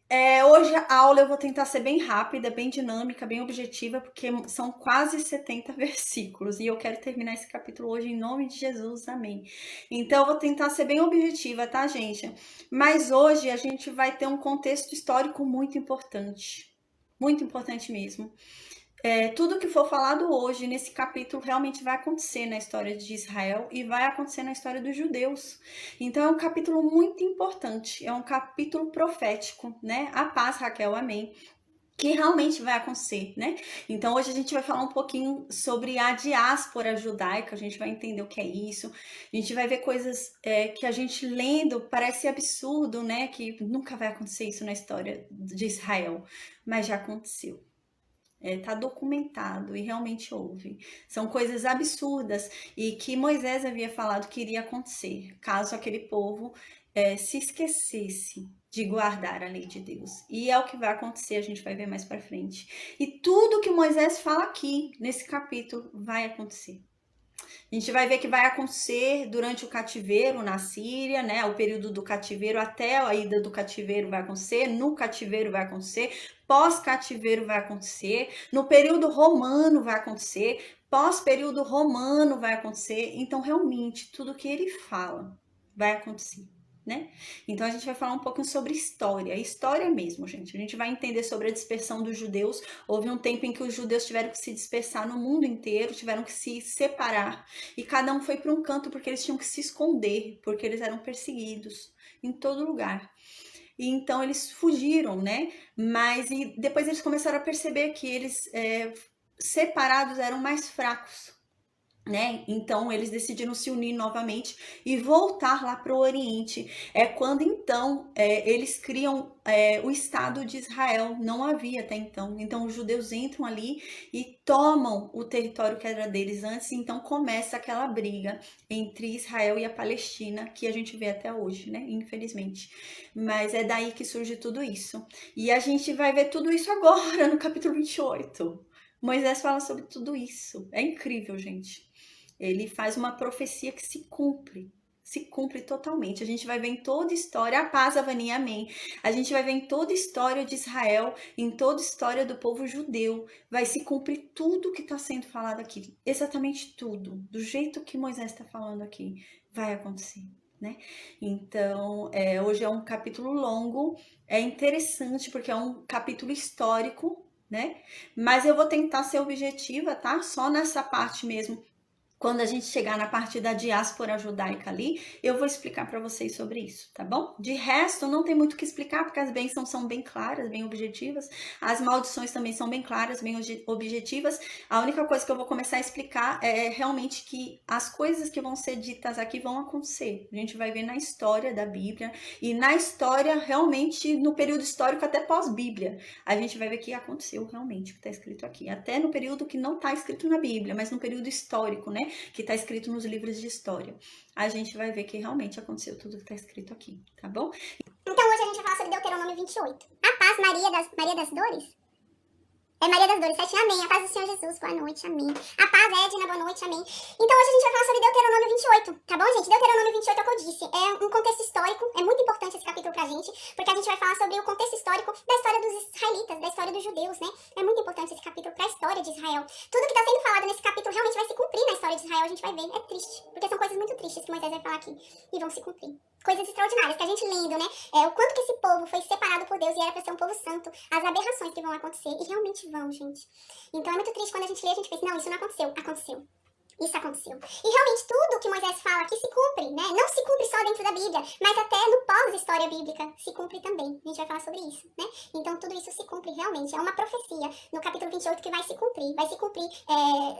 Hoje a aula eu vou tentar ser bem rápida, bem dinâmica, bem objetiva, porque são quase 70 versículos e eu quero terminar esse capítulo hoje em nome de Jesus, amém. Então eu vou tentar ser bem objetiva, tá, gente? Mas hoje a gente vai ter um contexto histórico muito importante mesmo. Tudo que for falado hoje nesse capítulo realmente vai acontecer na história de Israel e vai acontecer na história dos judeus. Então é um capítulo muito importante, é um capítulo profético, né? A paz, Raquel, amém. Que realmente vai acontecer, né? Então hoje a gente vai falar um pouquinho sobre a diáspora judaica, a gente vai entender o que é isso, a gente vai ver coisas que a gente lendo parece absurdo, né? Que nunca vai acontecer isso na história de Israel, mas já aconteceu. Tá documentado e realmente houve. São coisas absurdas e que Moisés havia falado que iria acontecer, caso aquele povo se esquecesse de guardar a lei de Deus. E é o que vai acontecer, a gente vai ver mais para frente. E tudo que Moisés fala aqui, nesse capítulo, vai acontecer. A gente vai ver que vai acontecer durante o cativeiro na Síria, né? O período do cativeiro até a ida do cativeiro vai acontecer, no cativeiro vai acontecer, pós-cativeiro vai acontecer, no período romano vai acontecer, pós-período romano vai acontecer. Então, realmente, tudo que ele fala vai acontecer. Né? Então a gente vai falar um pouquinho sobre história mesmo, gente. A gente vai entender sobre a dispersão dos judeus. Houve um tempo em que os judeus tiveram que se dispersar no mundo inteiro, tiveram que se separar e cada um foi para um canto porque eles tinham que se esconder, porque eles eram perseguidos em todo lugar. E então eles fugiram, né? Mas e depois eles começaram a perceber que eles separados eram mais fracos. Né? Então eles decidiram se unir novamente e voltar lá para o Oriente. É quando então eles criam o Estado de Israel. Não havia até então. Então os judeus entram ali e tomam o território que era deles antes. Então começa aquela briga entre Israel e a Palestina que a gente vê até hoje, né? Infelizmente. Mas é daí que surge tudo isso. E a gente vai ver tudo isso agora no capítulo 28. Moisés fala sobre tudo isso. É incrível, gente. Ele faz uma profecia que se cumpre totalmente. A gente vai ver em toda história, a paz, Avani, amém. A gente vai ver em toda história de Israel, em toda história do povo judeu, vai se cumprir tudo que está sendo falado aqui. Exatamente tudo, do jeito que Moisés está falando aqui, vai acontecer. Né? Então, hoje é um capítulo longo, é interessante porque é um capítulo histórico, né? Mas eu vou tentar ser objetiva, tá? Só nessa parte mesmo. Quando a gente chegar na parte da diáspora judaica ali, eu vou explicar para vocês sobre isso, tá bom? De resto, não tem muito o que explicar, porque as bênçãos são bem claras, bem objetivas. As maldições também são bem claras, bem objetivas. A única coisa que eu vou começar a explicar é realmente que as coisas que vão ser ditas aqui vão acontecer. A gente vai ver na história da Bíblia e na história, realmente, no período histórico até pós-Bíblia. A gente vai ver que aconteceu realmente o que está escrito aqui. Até no período que não está escrito na Bíblia, mas no período histórico, né? Que está escrito nos livros de história. A gente vai ver que realmente aconteceu tudo que está escrito aqui, tá bom? Então hoje a gente vai falar sobre Deuteronômio 28. A paz, Maria das Dores? Maria das Dores, 7, amém. A paz do Senhor Jesus, boa noite, amém. A paz, Edna, boa noite, amém. Então hoje a gente vai falar sobre Deuteronômio 28, tá bom, gente? Deuteronômio 28 é o que eu disse, é um contexto histórico, é muito importante esse capítulo pra gente, porque a gente vai falar sobre o contexto histórico da história dos israelitas, da história dos judeus, né? É muito importante esse capítulo pra história de Israel. Tudo que tá sendo falado nesse capítulo realmente vai se cumprir na história de Israel, a gente vai ver, é triste, porque são coisas muito tristes que Moisés vai falar aqui, e vão se cumprir. Coisas extraordinárias, que a gente lendo, né? O quanto que esse povo foi separado por Deus e era pra ser um povo santo, as aberrações que vão acontecer, e realmente vão, gente. Então é muito triste quando a gente lê, a gente pensa, não, isso não aconteceu. Aconteceu. Isso aconteceu. E realmente tudo que Moisés fala aqui se cumpre, né? Não se cumpre só dentro da Bíblia, mas até no pós-história bíblica se cumpre também. A gente vai falar sobre isso, né? Então tudo isso se cumpre realmente. É uma profecia no capítulo 28 que vai se cumprir. Vai se cumprir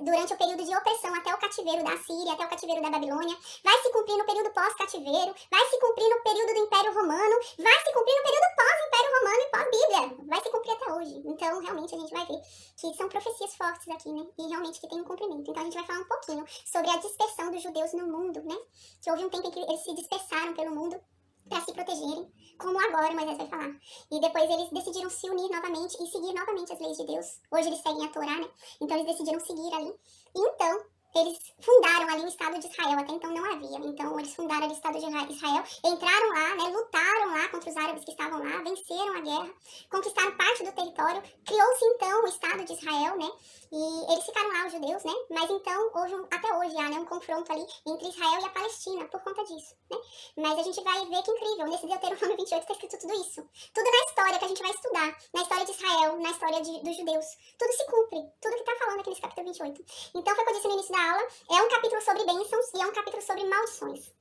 durante o período de opressão até o cativeiro da Síria, até o cativeiro da Babilônia. Vai se cumprir no período pós-cativeiro. Vai se cumprir no período do Império Romano. Vai se cumprir no período pós-Império Romano e pós-Bíblia. Vai se cumprir até hoje. Então realmente a gente vai ver que são profecias fortes aqui, né? E realmente que tem um cumprimento. Então a gente vai falar um pouquinho sobre a dispersão dos judeus no mundo, né? Que houve um tempo em que eles se dispersaram pelo mundo para se protegerem, como agora Moisés vai falar. E depois eles decidiram se unir novamente e seguir novamente as leis de Deus. Hoje eles seguem a Torá, né? Então eles decidiram seguir ali. E então, eles fundaram ali o Estado de Israel, até então não havia. Então eles fundaram ali o Estado de Israel, entraram lá, né, lutaram lá contra os árabes que estavam lá, venceram a guerra, conquistaram parte do território, criou-se então o Estado de Israel, né, e eles ficaram lá, os judeus, né, mas então houve até hoje há, né, um confronto ali entre Israel e a Palestina por conta disso, né. Mas a gente vai ver que incrível, nesse Deuteronômio 28 está escrito tudo isso. Tudo na história que a gente vai estudar, na história de Israel, na história dos judeus. Tudo se cumpre, tudo que está falando aqui nesse capítulo 28. Então foi o que eu disse no início da aula, é um capítulo sobre bênçãos e é um capítulo sobre maldições.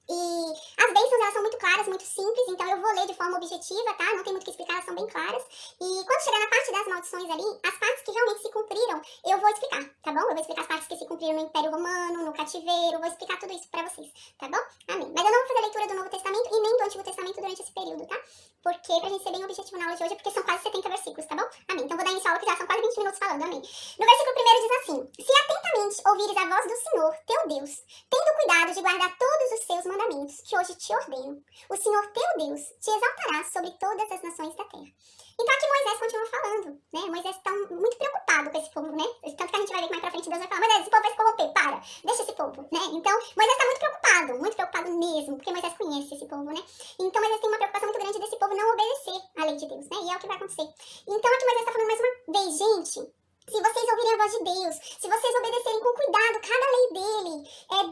E as bênçãos, elas são muito claras, muito simples, então eu vou ler de forma objetiva, tá? Não tem muito o que explicar, elas são bem claras. E quando chegar na parte das maldições ali, as partes que realmente se cumpriram, eu vou explicar, tá bom? Eu vou explicar as partes que se cumpriram no Império Romano, no cativeiro, vou explicar tudo isso pra vocês, tá bom? Amém. Mas eu não vou fazer leitura do Novo Testamento e nem do Antigo Testamento durante esse período, tá? Porque, pra gente ser bem objetivo na aula de hoje, é porque são quase 70 versículos, tá bom? Amém. Então vou dar início à aula que já são quase 20 minutos falando, amém. No versículo 1 diz assim: Se atentamente ouvires a voz do Senhor, teu Deus, tendo cuidado de guardar todos os seus mandamentos, que hoje te ordeno, o Senhor teu Deus te exaltará sobre todas as nações da terra. Então aqui Moisés continua falando, né? Moisés está muito preocupado com esse povo, né? Tanto que a gente vai ver que mais pra frente Deus vai falar: Moisés, esse povo vai se corromper, para, deixa esse povo, né? Então Moisés está muito preocupado mesmo, porque Moisés conhece esse povo, né? Então Moisés tem uma preocupação muito grande desse povo não obedecer à lei de Deus, né? E é o que vai acontecer. Então aqui Moisés está falando mais uma vez, gente, se vocês ouvirem a voz de Deus, se vocês obedecerem com cuidado cada lei dele,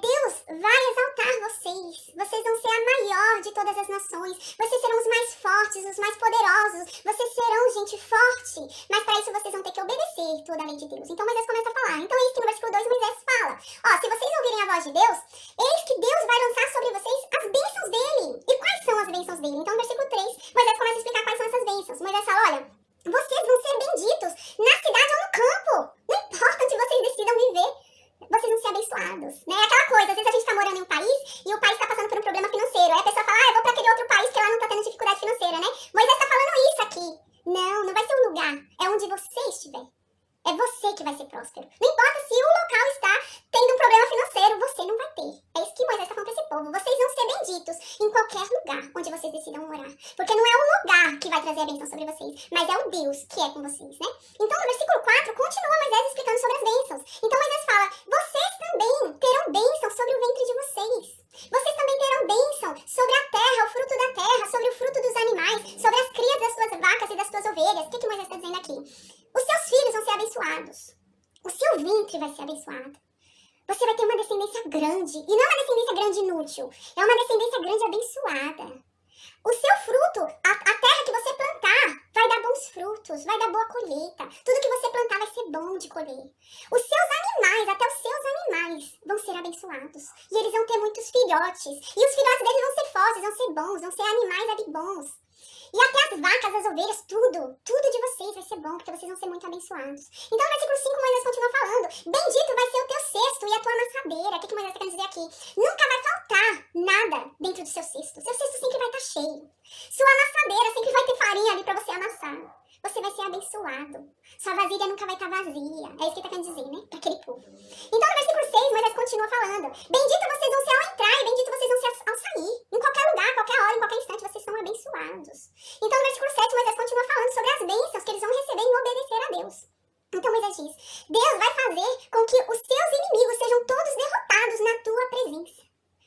Deus vai exaltar vocês. Vocês vão ser a maior de todas as nações. Vocês serão os mais fortes, os mais poderosos. Vocês serão gente forte. Mas para isso vocês vão ter que obedecer toda a lei de Deus. Então Moisés começa a falar. Então é isso que no versículo 2 Moisés fala. Ó, se vocês ouvirem a voz de Deus, eis que Deus vai lançar sobre vocês as bênçãos dele. E quais são as bênçãos dele? Então no versículo 3, Moisés começa a explicar quais são essas bênçãos. Moisés fala, olha, vocês vão ser benditos na cidade ou no campo. Não importa onde vocês decidam viver, vocês vão ser abençoados, né? É aquela coisa, às vezes a gente tá morando em um país e o país tá passando por um problema financeiro. Aí a pessoa fala, eu vou pra aquele outro país que lá não tá tendo dificuldade financeira, né? Moisés tá falando isso aqui. Não, não vai ser um lugar. É onde você estiver. É você que vai ser próspero. Não importa se o local está tendo um problema financeiro, você não vai ter. É isso que Moisés está falando para esse povo. Vocês vão ser benditos em qualquer lugar onde vocês decidam morar. Porque não é o lugar que vai trazer a bênção sobre vocês, mas é o Deus que é com vocês, né? Então no versículo 4, continua Moisés explicando sobre as bênçãos. Então Moisés fala, vocês também terão bênção sobre o ventre de vocês. Vocês também terão bênção sobre a terra, o fruto da terra, sobre o fruto dos animais, sobre as crias das suas vacas e das suas ovelhas. O que Moisés está dizendo aqui? Os seus filhos vão ser abençoados. O seu ventre vai ser abençoado. Você vai ter uma descendência grande. E não é uma descendência grande inútil. É uma descendência grande abençoada. O seu fruto, a terra que você plantar, vai dar bons frutos, vai dar boa colheita. Tudo que você plantar vai ser bom de colher. Os seus animais, até os seus animais, vão ser abençoados. E eles vão ter muitos filhotes. E os filhotes deles vão ser fortes, vão ser bons, vão ser animais ali bons. E até as vacas, as ovelhas, tudo de vocês vai ser bom, porque vocês vão ser muito abençoados. Então no versículo 5 Moisés continua falando, bendito vai ser o teu cesto e a tua amassadeira. O que Moisés está querendo dizer aqui? Nunca vai faltar nada dentro do seu cesto. Seu cesto sempre vai estar cheio. Sua amassadeira sempre vai ter farinha ali para você amassar. Você vai ser abençoado. Sua vasilha nunca vai estar vazia. É isso que ele está querendo dizer, né? Para aquele povo. Então no versículo 6 Moisés continua falando, bendito vocês vão ser ao entrar e bendito vocês vão ser ao sair. Em qualquer lugar, qualquer hora, em qualquer instante, vocês são abençoados. Então no versículo 7 Moisés continua falando sobre as bênçãos que eles vão receber em obedecer a Deus. Então Moisés diz, Deus vai fazer com que os seus inimigos sejam todos derrotados na tua presença.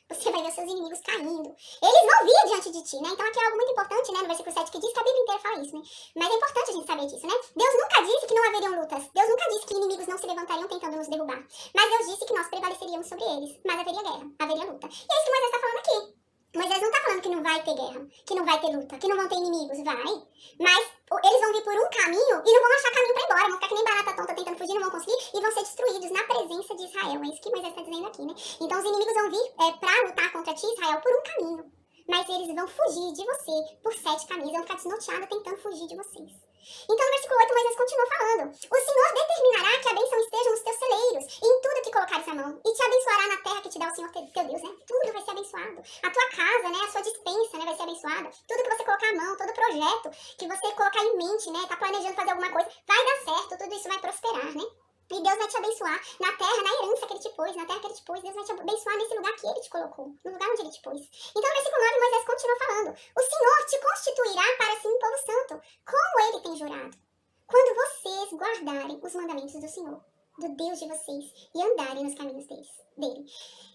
Você vai ver os seus inimigos caindo. Eles vão vir diante de ti, né? Então aqui é algo muito importante, né? No versículo 7 que diz que a Bíblia inteira fala isso, né? Mas é importante a gente saber disso, né? Deus nunca disse que não haveriam lutas. Deus nunca disse que inimigos não se levantariam tentando nos derrubar. Mas Deus disse que nós prevaleceríamos sobre eles. Mas haveria guerra, haveria luta. E é isso que Moisés está falando aqui. Moisés não tá falando que não vai ter guerra, que não vai ter luta, que não vão ter inimigos. Vai. Mas eles vão vir por um caminho e não vão achar caminho pra ir embora. Vão ficar que nem barata tonta tentando fugir, não vão conseguir e vão ser destruídos na presença de Israel. É isso que Moisés está dizendo aqui, né? Então os inimigos vão vir pra lutar contra ti, Israel, por um caminho. Mas eles vão fugir de você por 7 caminhos. Vão ficar desnorteados tentando fugir de vocês. Então no versículo 8 Moisés continua falando, o Senhor determinará que a bênção esteja nos teus celeiros, em tudo que colocares a mão, e te abençoará na terra que te dá o Senhor teu Deus, né? Tudo vai ser abençoado. A tua casa, né? A sua despensa, né? Vai ser abençoada. Tudo que você colocar a mão, todo projeto que você colocar em mente, né? Tá planejando fazer alguma coisa, vai dar certo, tudo isso vai prosperar, né? E Deus vai te abençoar na terra, na herança que Ele te pôs, na terra que Ele te pôs. Deus vai te abençoar nesse lugar que Ele te colocou, no lugar onde Ele te pôs. Então, no versículo 9, Moisés continua falando, o Senhor te constituirá para si um povo santo, como Ele tem jurado, quando vocês guardarem os mandamentos do Senhor. do Deus de vocês e andarem nos caminhos dele.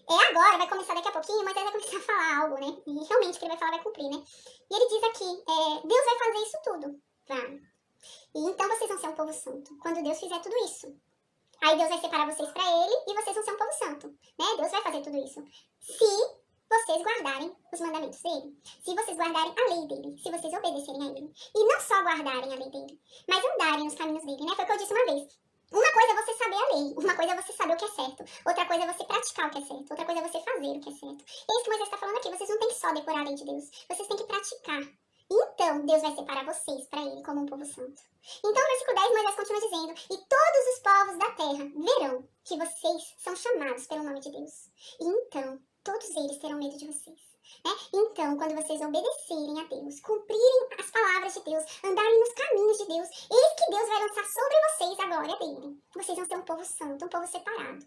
Agora, vai começar daqui a pouquinho, Moisés vai começar a falar algo, né? E realmente o que ele vai falar vai cumprir, né? E ele diz aqui, Deus vai fazer isso tudo. Vai. E então vocês vão ser um povo santo, quando Deus fizer tudo isso. Aí Deus vai separar vocês para ele e vocês vão ser um povo santo, né? Deus vai fazer tudo isso. Se vocês guardarem os mandamentos dele, se vocês guardarem a lei dele, se vocês obedecerem a ele. E não só guardarem a lei dele, mas andarem nos caminhos dele, né? Foi o que eu disse uma vez. Uma coisa é você saber a lei, uma coisa é você saber o que é certo, outra coisa é você praticar o que é certo, outra coisa é você fazer o que é certo. É isso que Moisés está falando aqui, vocês não têm que só decorar a lei de Deus, vocês têm que praticar. Então, Deus vai separar vocês para ele como um povo santo. Então, no versículo 10, Moisés continua dizendo, e todos os povos da terra verão que vocês são chamados pelo nome de Deus. E então, todos eles terão medo de vocês. Né? Então, quando vocês obedecerem a Deus, cumprirem as palavras de Deus, andarem nos caminhos de Deus, eis que Deus vai lançar sobre vocês a glória dele. Vocês vão ser um povo santo, um povo separado.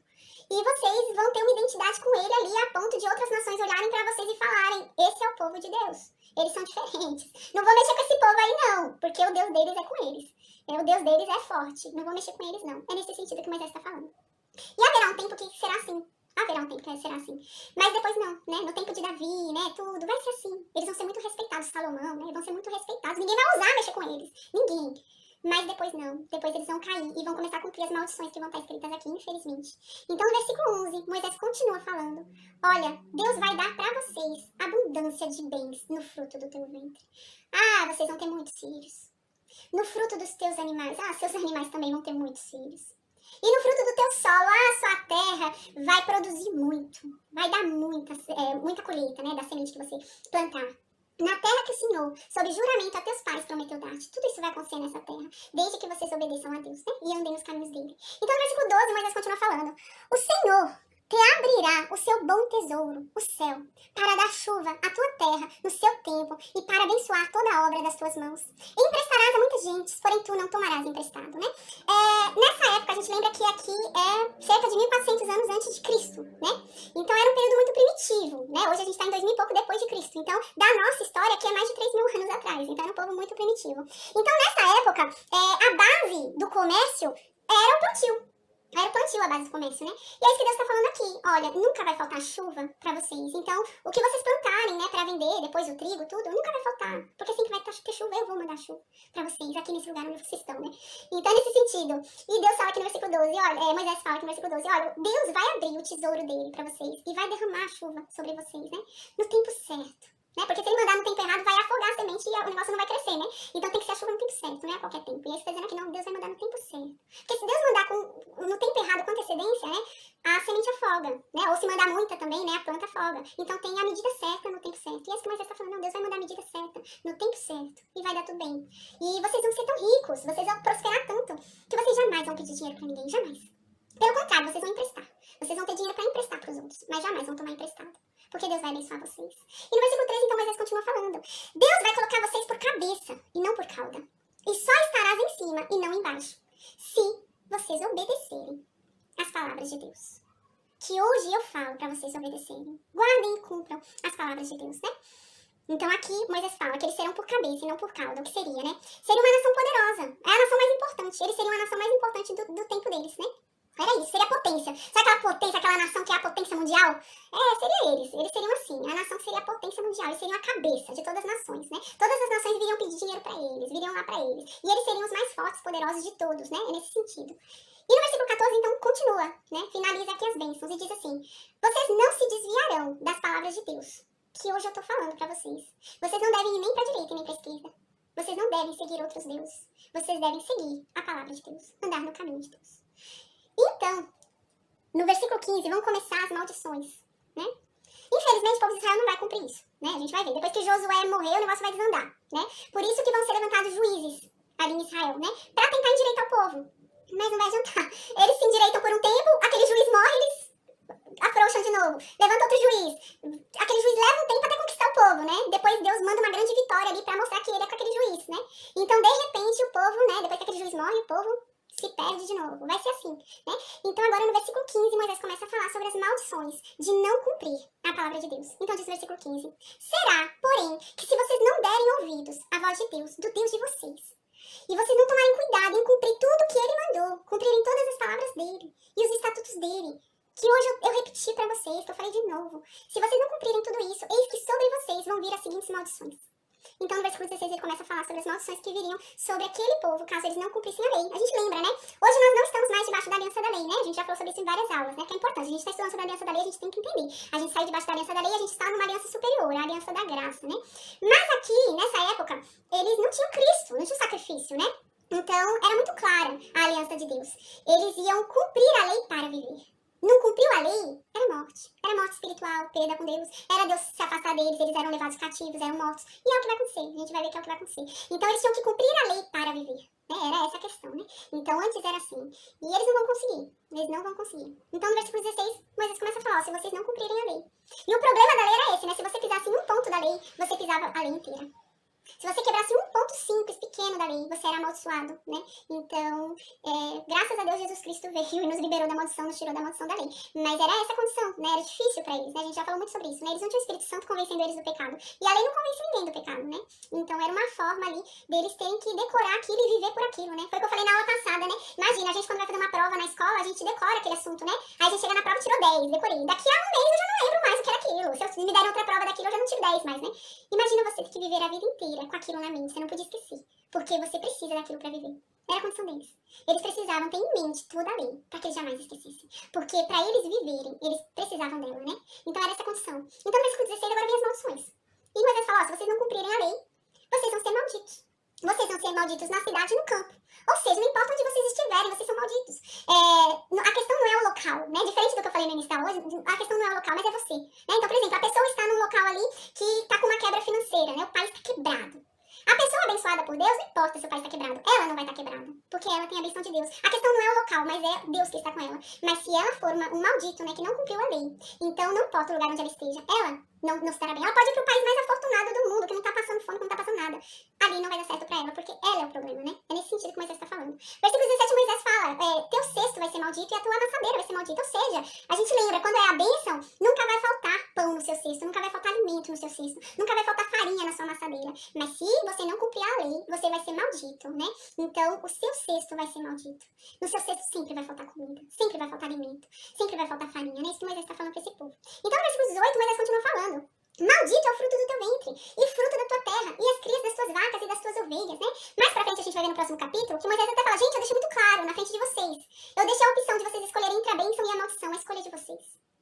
E vocês vão ter uma identidade com ele ali, a ponto de outras nações olharem para vocês e falarem, esse é o povo de Deus. Eles são diferentes. Não vou mexer com esse povo aí não, porque o Deus deles é com eles. O Deus deles é forte. Não vou mexer com eles não. É nesse sentido que Moisés está falando. E haverá um tempo que será assim. Haverá um tempo que será assim. Mas depois não, né? No tempo de Davi, né? Tudo vai ser assim. Eles vão ser muito respeitados, Salomão, né? Vão ser muito respeitados. Ninguém vai ousar mexer com eles. Ninguém. Mas depois não. Depois eles vão cair e vão começar a cumprir as maldições que vão estar escritas aqui, infelizmente. Então, no versículo 11, Moisés continua falando. Olha, Deus vai dar para vocês abundância de bens no fruto do teu ventre. Ah, vocês vão ter muitos filhos. No fruto dos teus animais. Ah, seus animais também vão ter muitos filhos. E no fruto do teu solo, sua terra vai produzir muito. Vai dar muita colheita, né? Da semente que você plantar. Na terra que o Senhor, sob juramento a teus pais, prometeu dar-te. Tudo isso vai acontecer nessa terra, desde que vocês obedeçam a Deus, né? E andem nos caminhos dele. Então, no versículo 12, Moisés continua falando. O Senhor te abrirá o seu bom tesouro, o céu, para dar chuva à tua terra no seu tempo e para abençoar toda a obra das tuas mãos. E emprestarás a muita gente, porém tu não tomarás emprestado, né? Nessa época, a gente lembra que aqui é cerca de 1400 anos antes de Cristo, né? Então era um período muito primitivo, né? Hoje a gente está em 2000 e pouco depois de Cristo. Então, da nossa história, aqui é mais de 3.000 anos atrás. Então era um povo muito primitivo. Então, nessa época, a base do comércio era o plantio. Era o plantio a base do comércio, né? E é isso que Deus tá falando aqui. Olha, nunca vai faltar chuva pra vocês. Então, o que vocês plantarem, né, pra vender, depois o trigo, tudo, nunca vai faltar. Porque assim que vai ter chuva, eu vou mandar chuva pra vocês, aqui nesse lugar onde vocês estão, né? Então, nesse sentido. E Deus fala aqui no versículo 12, olha, Moisés fala aqui no versículo 12, olha, Deus vai abrir o tesouro dele pra vocês e vai derramar a chuva sobre vocês, né? No tempo certo. Né? Porque se ele mandar no tempo errado, vai afogar a semente e o negócio não vai crescer, né? Então tem que ser a chuva no tempo certo, não é a qualquer tempo. E aí você tá dizendo aqui, não, Deus vai mandar no tempo certo. Porque se Deus mandar no tempo errado com antecedência, né? A semente afoga, né? Ou se mandar muita também, né? A planta afoga. Então tem a medida certa no tempo certo. E é isso que Moisés está falando, não, Deus vai mandar a medida certa no tempo certo. E vai dar tudo bem. E vocês vão ser tão ricos, vocês vão prosperar tanto, que vocês jamais vão pedir dinheiro pra ninguém, jamais. Pelo contrário, vocês vão emprestar. Vocês vão ter dinheiro pra emprestar pros outros, mas jamais vão tomar emprestado. Porque Deus vai abençoar vocês. E no versículo 13, então, Moisés continua falando. Deus vai colocar vocês por cabeça e não por cauda. E só estarás em cima e não embaixo. Se vocês obedecerem às palavras de Deus. Que hoje eu falo para vocês obedecerem. Guardem e cumpram as palavras de Deus, né? Então aqui Moisés fala que eles serão por cabeça e não por cauda. O que seria, né? Seria uma nação poderosa. É a nação mais importante. Eles seriam a nação mais importante do tempo deles, né? Era isso, seria a potência. Sabe aquela potência, aquela nação que é a potência mundial? Seria eles. Eles seriam assim. A nação que seria a potência mundial. Eles seriam a cabeça de todas as nações, né? Todas as nações viriam pedir dinheiro pra eles, viriam lá pra eles. E eles seriam os mais fortes, poderosos de todos, né? É nesse sentido. E no versículo 14, então, continua, né? Finaliza aqui as bênçãos e diz assim. Vocês não se desviarão das palavras de Deus, que hoje eu tô falando pra vocês. Vocês não devem ir nem pra direita nem pra esquerda. Vocês não devem seguir outros deuses. Vocês devem seguir a palavra de Deus. Andar no caminho de Deus. Então, no versículo 15, vão começar as maldições, né? Infelizmente, o povo de Israel não vai cumprir isso, né? A gente vai ver. Depois que Josué morreu, o negócio vai desandar, né? Por isso que vão ser levantados juízes ali em Israel, né? Pra tentar endireitar o povo. Mas não vai adiantar. Eles se endireitam por um tempo, aquele juiz morre, eles afrouxam de novo. Levanta outro juiz. Aquele juiz leva um tempo até conquistar o povo, né? Depois Deus manda uma grande vitória ali pra mostrar que ele é com aquele juiz, né? Então, de repente, o povo, né? Depois que aquele juiz morre, o povo se perde de novo. Vai ser assim, né? Então agora no versículo 15, Moisés começa a falar sobre as maldições de não cumprir a palavra de Deus. Então diz no versículo 15. Será, porém, que se vocês não derem ouvidos à voz de Deus, do Deus de vocês, e vocês não tomarem cuidado em cumprir tudo que ele mandou, cumprirem todas as palavras dele e os estatutos dele, que hoje eu repeti para vocês, que eu falei de novo, se vocês não cumprirem tudo isso, eis que sobre vocês vão vir as seguintes maldições. Então, no versículo 16, ele começa a falar sobre as maldições que viriam sobre aquele povo, caso eles não cumprissem a lei. A gente lembra, né? Hoje nós não estamos mais debaixo da aliança da lei, né? A gente já falou sobre isso em várias aulas, né? Que é importante. A gente está estudando sobre a aliança da lei, a gente tem que entender. A gente sai debaixo da aliança da lei e a gente está numa aliança superior, a aliança da graça, né? Mas aqui, nessa época, eles não tinham Cristo, não tinham sacrifício, né? Então, era muito clara a aliança de Deus. Eles iam cumprir a lei para viver. Não cumpriu a lei, era morte. Era morte espiritual, perda com Deus. Era Deus se afastar deles, eles eram levados cativos, eram mortos. E é o que vai acontecer, a gente vai ver que é o que vai acontecer. Então eles tinham que cumprir a lei para viver. Né? Era essa a questão, né? Então antes era assim. E eles não vão conseguir. Eles não vão conseguir. Então no versículo 16, Moisés começa a falar, ó, se vocês não cumprirem a lei. E o problema da lei era esse, né? Se você pisasse em um ponto da lei, você pisava a lei inteira. Se você quebrasse um ponto simples, pequeno da lei, você era amaldiçoado, né? Então, graças a Deus, Jesus Cristo veio e nos liberou da maldição, nos tirou da maldição da lei. Mas era essa a condição, né? Era difícil pra eles, né? A gente já falou muito sobre isso, né? Eles não tinham o Espírito Santo convencendo eles do pecado. E a lei não convence ninguém do pecado, né? Então, era uma forma ali deles terem que decorar aquilo e viver por aquilo, né? Foi o que eu falei na aula passada, né? Imagina, a gente quando vai fazer uma prova na escola, a gente decora aquele assunto, né? Aí a gente chega na prova e tirou 10, decorei. Daqui a um mês eu já não lembro mais o que era aquilo. Se me derem outra prova daquilo, eu já não tiro 10 mais, né? Imagina você ter que viver a vida inteira com aquilo na mente, você não podia esquecer, porque você precisa daquilo para viver. Era a condição deles. Eles precisavam ter em mente toda a lei, para que eles jamais esquecessem. Porque para eles viverem, eles precisavam dela, né? Então era essa a condição. Então no versículo 16 agora vem as maldições. E Moisés fala, ó, se vocês não cumprirem a lei, vocês vão ser malditos. Vocês vão ser malditos na cidade e no campo. Ou seja, não importa onde vocês estiverem, vocês são malditos. A questão não é o local, né? Diferente do que eu falei no início da hoje, a questão não é o local, mas é você. Né? Então, por exemplo, a pessoa está num local ali que está com uma quebra financeira, né? O pai está quebrado. A pessoa abençoada por Deus, não importa se o pai está quebrado, ela não vai estar quebrada, porque ela tem a bênção de Deus. A questão não é o local, mas é Deus que está com ela. Mas se ela for um maldito, né, que não cumpriu a lei, então não importa o lugar onde ela esteja, ela não se dará bem. Ela pode ir para o país mais afortunado do mundo, que não está passando fome, que não está passando nada. Ali não vai dar certo para ela, porque ela é o problema, né? É nesse sentido que Moisés está falando. Versículo 17, Moisés fala, teu cesto vai ser maldito e a tua amassadeira vai ser maldita. Ou seja, a gente lembra, quando é a bênção, nunca vai faltar pão no seu cesto, nunca vai faltar alimento no seu cesto, nunca vai faltar farinha na sua amassadeira. Mas se você não cumprir a lei, você vai ser maldito, né? Então, o seu cesto vai ser maldito. No seu cesto sempre vai faltar comida, sempre vai faltar alimento, sempre vai faltar farinha, né? Isso que Moisés está falando para esse povo. Então, no versículo 18, Moisés continua falando. Maldito é o fruto do teu ventre, e fruto da tua terra, e as crias das tuas vacas e das tuas ovelhas, né? Mais pra frente a gente vai ver no próximo capítulo, que Moisés até fala, gente, eu deixei muito claro na frente de vocês. Eu deixei a opção de vocês escolherem entre a bênção e a maldição, a escolha de vocês.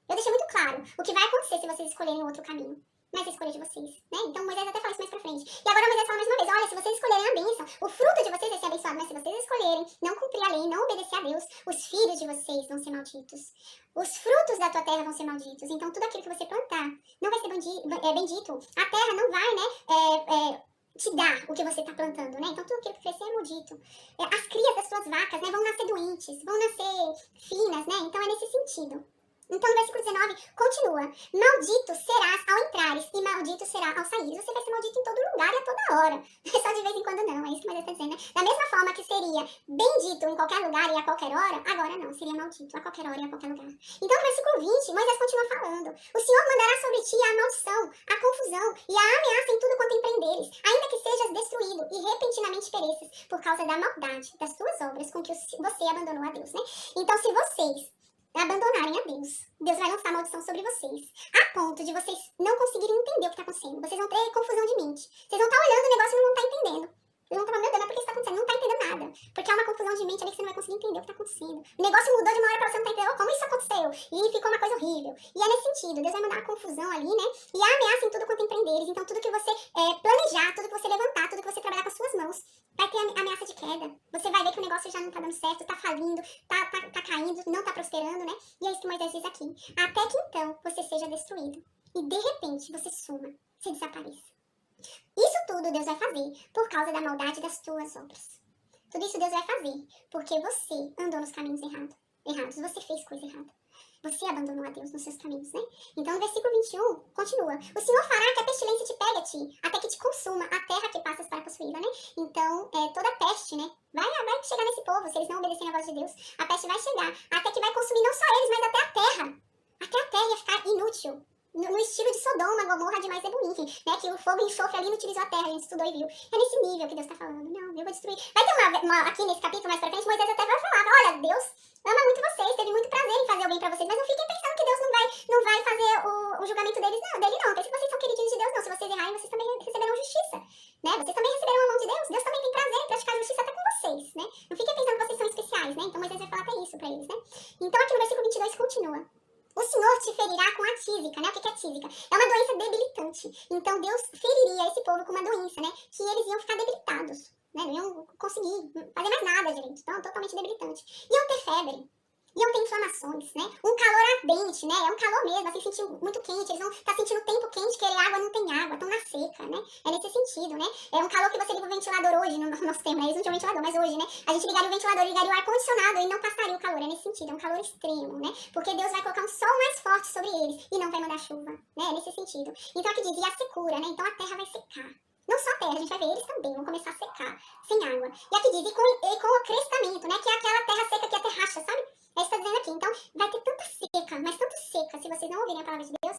Eu deixei muito claro o que vai acontecer se vocês escolherem outro caminho. Mas a escolha de vocês, né? Então Moisés até fala isso mais pra frente. E agora Moisés fala mais uma vez, olha, se vocês escolherem a bênção, o fruto de vocês vai ser abençoado, mas se vocês escolherem não cumprir a lei, não obedecer a Deus, os filhos de vocês vão ser malditos. Os frutos da tua terra vão ser malditos. Então tudo aquilo que você plantar não vai ser bendito. A terra não vai, né, te dar o que você está plantando, né? Então tudo aquilo que crescer é maldito. As crias das suas vacas, né, vão nascer doentes, vão nascer finas, né? Então é nesse sentido. Então, no versículo 19, continua. Maldito serás ao entrares e maldito será ao saíres. Você vai ser maldito em todo lugar e a toda hora. Não é só de vez em quando não, é isso que Moisés está dizendo, né? Da mesma forma que seria bendito em qualquer lugar e a qualquer hora, agora não, seria maldito a qualquer hora e a qualquer lugar. Então, no versículo 20, Moisés continua falando. O Senhor mandará sobre ti a maldição, a confusão e a ameaça em tudo quanto empreenderes, ainda que sejas destruído e repentinamente pereças por causa da maldade das tuas obras com que você abandonou a Deus, né? Então, se vocês abandonarem a Deus, Deus vai lançar maldição sobre vocês, a ponto de vocês não conseguirem entender o que está acontecendo. Vocês vão ter confusão de mente. Vocês vão estar olhando o negócio e não vão estar entendendo. Vocês vão estar falando, meu Deus, mas por que isso está acontecendo? Não está entendendo nada. Porque é uma confusão de mente ali que você não vai conseguir entender o que está acontecendo. O negócio mudou de uma hora para outra, você não está entendendo como isso aconteceu. E ficou uma coisa horrível. E é nesse sentido, Deus vai mandar uma confusão ali, né? E a ameaça em tudo quanto empreenderes. Então tudo que você planejar, tudo que você levantar, tudo que você trabalhar com as suas mãos, vai ter ameaça de queda. Você vai ver que o negócio já não tá dando certo, tá falindo, tá caindo, não tá prosperando, né? E é isso que Moisés diz aqui. Até que então você seja destruído. E de repente você suma, você desapareça. Isso tudo Deus vai fazer por causa da maldade das tuas obras. Tudo isso Deus vai fazer porque você andou nos caminhos errados. Você fez coisa errada. Você abandonou a Deus nos seus caminhos, né? Então, no versículo 21, continua. O Senhor fará que a pestilência te pegue a ti, até que te consuma a terra que passas para possuí-la, né? Então, toda peste, né? Vai chegar nesse povo, se eles não obedecerem a voz de Deus. A peste vai chegar, até que vai consumir não só eles, mas até a terra. Até a terra ia ficar inútil. no estilo de Sodoma, Gomorra, de Zeboim, né? Que o fogo e enxofre ali inutilizou a terra, a gente estudou e viu. É nesse nível que Deus tá falando. Não, eu vou destruir. Vai ter aqui nesse capítulo mais pra frente, Moisés até vai falar, olha, Deus ama muito vocês, teve muito prazer em fazer o bem pra vocês, mas não fiquem pensando que Deus não vai fazer o julgamento dele não. Pense que vocês são queridinhos de Deus, não. Se vocês errarem, vocês também receberão justiça, né? Vocês também receberão a mão de Deus. Deus também tem prazer em praticar justiça até com vocês, né? Não fiquem pensando que vocês são especiais, né? Então Moisés vai falar até isso pra eles, né? Então aqui no versículo 22 continua. O Senhor te ferirá com a tísica, né? O que é tísica? É uma doença debilitante. Então Deus feriria esse povo com uma doença, né? Que eles iam ficar debilitados, né? Não iam conseguir fazer mais nada, gente. Então, totalmente debilitante. Iam ter febre. Iam ter inflamações, né? Um calor ardente, né? É um calor mesmo, assim, sentir muito quente. Eles vão estar sentindo o tempo quente, querer água, não tem água, estão na seca, né? É nesse sentido, né? É um calor que você liga o ventilador hoje, no nosso tempo, né? Eles não tinham ventilador, mas hoje, né? A gente ligaria o ventilador, ligaria o ar-condicionado e não passaria o calor. É nesse sentido, é um calor extremo, né? Porque Deus vai colocar um sol mais forte sobre eles e não vai mandar chuva, né? É nesse sentido. Então aqui diz, e a secura, né? Então a terra vai secar. Não só a terra, a gente vai ver eles também, vão começar a secar, sem água. E aqui diz, e com o crestamento, né? Que é aquela terra seca que é a terracha, sabe? É isso que está dizendo aqui. Então, vai ter tanta seca, mas tanta seca, se vocês não ouvirem a palavra de Deus,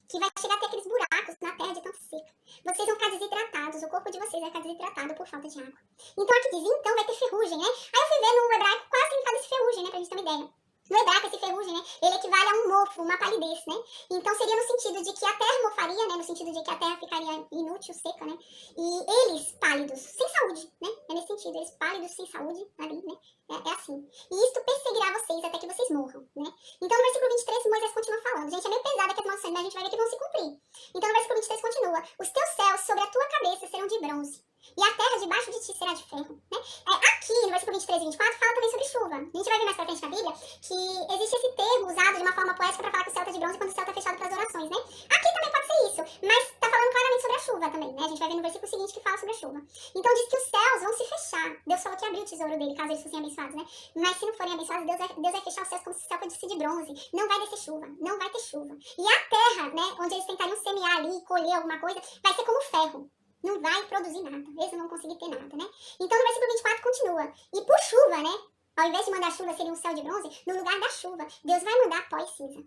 que vai chegar até aqueles buracos na terra de tanta seca. Vocês vão ficar desidratados, o corpo de vocês vai ficar desidratado por falta de água. Então, aqui diz, então vai ter ferrugem, né? Aí eu fui ver no hebraico quase que ele fala desse ferrugem, né? Pra gente ter uma ideia. No hebraico, esse ferrugem, né? Ele equivale a um mofo, uma palidez, né? Então, seria no sentido de que a terra mofaria, né? No sentido de que a terra ficaria inútil, seca, né? E eles pálidos, sem saúde, né? É nesse sentido, eles pálidos, sem saúde, ali, né? É assim. E isto perseguirá vocês até que vocês morram, né? Então, no versículo 23, Moisés continua falando. Gente, é meio pesado aqui as maldições, mas a gente vai ver que vão se cumprir. Então, no versículo 23 continua. Os teus céus sobre a tua cabeça serão de bronze, e a terra debaixo de ti será de ferro, né? Aqui, no versículo 23 e 24, fala também sobre chuva. A gente vai ver mais pra frente na Bíblia que existe esse termo usado de uma forma poética pra falar que o céu tá de bronze quando o céu tá fechado pras orações, né? Aqui também pode ser isso, mas tá falando claramente sobre a chuva também, né? A gente vai ver no versículo seguinte que fala sobre a chuva. Então diz que os céus vão se fechar. Deus falou que abriu o tesouro dele, caso eles fossem abençoados, né? Mas se não forem abençoados, Deus vai fechar os céus como se o céu fosse de bronze. Não vai descer chuva, não vai ter chuva. E a terra, né, onde eles tentariam semear ali e colher alguma coisa, vai ser como ferro. Não vai produzir nada, eles não vão conseguir ter nada, né? Então no versículo 24 continua. E por chuva, né? Ao invés de mandar chuva seria um céu de bronze, no lugar da chuva, Deus vai mandar pó e cinza.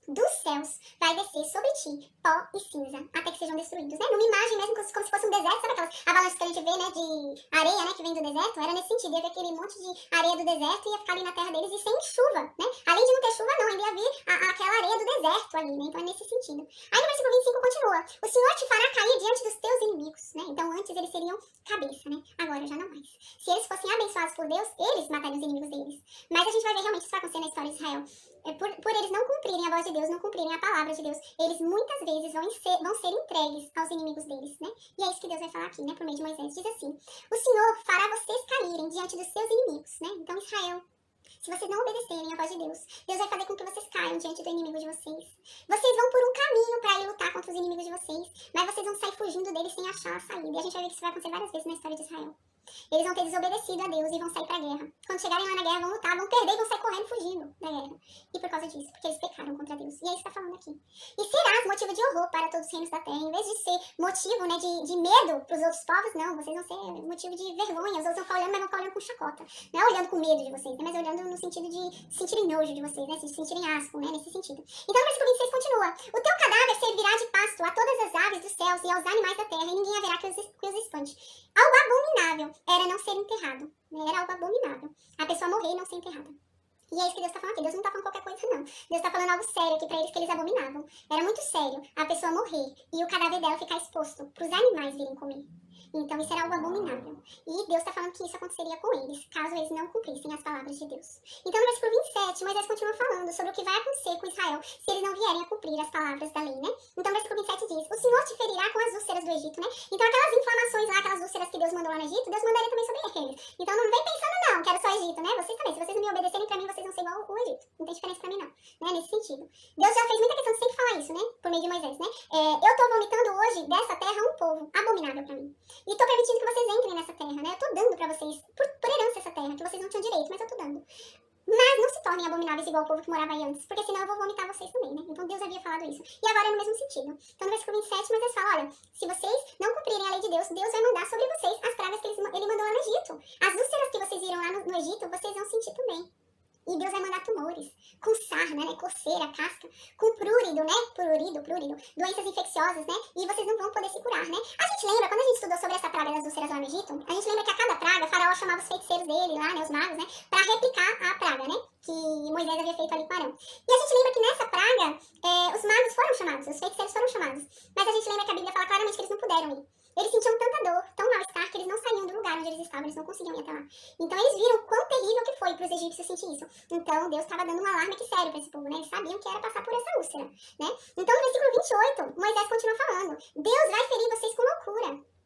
Dos céus vai descer sobre ti pó e cinza, até que sejam destruídos, né? Numa imagem mesmo, como se fosse um deserto, sabe aquelas avalanches que a gente vê, né, de areia, né, que vem do deserto? Era nesse sentido, ia ver aquele monte de areia do deserto e ia ficar ali na terra deles e sem chuva, né? Além de não ter chuva, não, ainda ia vir aquela areia do deserto ali, né? Então é nesse sentido. Aí no versículo 25 continua. O Senhor te fará cair diante dos teus inimigos, né? Então antes eles seriam cabeça, né? Agora já não mais. Se eles fossem abençoados por Deus, eles matariam os inimigos deles. Mas a gente vai ver realmente isso vai acontecer na história de Israel. Por eles não cumprirem a voz de Deus, não cumprirem a palavra de Deus, eles muitas vezes vão ser entregues aos inimigos deles, né? E é isso que Deus vai falar aqui, né, por meio de Moisés. Diz assim, o Senhor fará vocês caírem diante dos seus inimigos, né? Então Israel, se vocês não obedecerem a voz de Deus, Deus vai fazer com que vocês caiam diante do inimigo de vocês. Vocês vão por um caminho para ir lutar contra os inimigos de vocês, mas vocês vão sair fugindo deles sem achar a saída. E a gente vai ver que isso vai acontecer várias vezes na história de Israel. Eles vão ter desobedecido a Deus e vão sair pra guerra. Quando chegarem lá na guerra, vão lutar, vão perder e vão sair correndo, fugindo da guerra. E por causa disso, porque eles pecaram contra Deus. E é isso que tá falando aqui. E serás motivo de horror para todos os reinos da terra. Em vez de ser motivo, né, de medo pros outros povos, não. Vocês vão ser motivo de vergonha. Os outros vão ficar olhando, mas vão ficar olhando com chacota. Não é olhando com medo de vocês, né, mas olhando no sentido de sentirem nojo de vocês, né, se sentirem asco, né, nesse sentido. Então, no versículo 26 continua. O teu cadáver servirá de pasto a todas as aves dos céus e aos animais da terra, e ninguém haverá que os espante. Algo abominável era não ser enterrado, né? Era algo abominável. A pessoa morrer e não ser enterrada. E é isso que Deus tá falando aqui. Deus não tá falando qualquer coisa, não. Deus tá falando algo sério aqui pra eles que eles abominavam. Era muito sério a pessoa morrer e o cadáver dela ficar exposto pros animais virem comer. Então isso era algo abominável. E Deus tá falando que isso aconteceria com eles, caso eles não cumprissem as palavras de Deus. Então no versículo 27, Moisés continua falando sobre o que vai acontecer com Israel se eles não vierem a cumprir as palavras da lei, né? Então no versículo 27 diz, o Senhor te ferirá com as úlceras do Egito, né? Então aquelas inflamações lá, aquelas úlceras que Deus mandou lá no Egito, Deus mandaria também sobre eles. Então não vem pensando não, que era só Egito, né? Vocês também, se vocês não me obedecerem pra mim, vocês vão ser igual o Egito. Não tem diferença pra mim não, né? Nesse sentido. Deus já fez muita questão de sempre falar isso, né? Por meio de Moisés, né? Eu tô vomitando hoje dessa terra um povo abominável pra mim. E tô permitindo que vocês entrem nessa terra, né? Eu tô dando pra vocês, por herança essa terra, que vocês não tinham direito, mas eu tô dando. Mas não se tornem abomináveis igual o povo que morava aí antes, porque senão eu vou vomitar vocês também, né? Então Deus havia falado isso. E agora é no mesmo sentido. Então no versículo 27, Moisés fala, olha, se vocês não cumprirem a lei de Deus, Deus vai mandar sobre vocês as pragas que ele mandou lá no Egito. As úlceras que vocês viram lá no Egito, vocês vão sentir também. E Deus vai mandar tumores, com sarna, né, coceira, casca, com prurido, né, prurido, doenças infecciosas, né, e vocês não vão poder se curar, né. A gente lembra, quando a gente estudou sobre essa praga das úlceras lá no Egito, a gente lembra que a cada praga, Faraó chamava os feiticeiros dele lá, né, os magos, né, pra replicar a praga, né, que Moisés havia feito ali com Arão. E a gente lembra que nessa praga, os magos foram chamados, os feiticeiros foram chamados, mas a gente lembra que a Bíblia fala claramente que eles não puderam ir. Eles sentiam tanta dor, tão mal-estar, que eles não saíam do lugar onde eles estavam, eles não conseguiam ir até lá. Então eles viram o quão terrível que foi para os egípcios sentir isso. Então Deus estava dando um alarme aqui sério para esse povo, né? Eles sabiam que era passar por essa úlcera, né? Então no versículo 28, Moisés continua falando: Deus vai ferir vocês com loucura.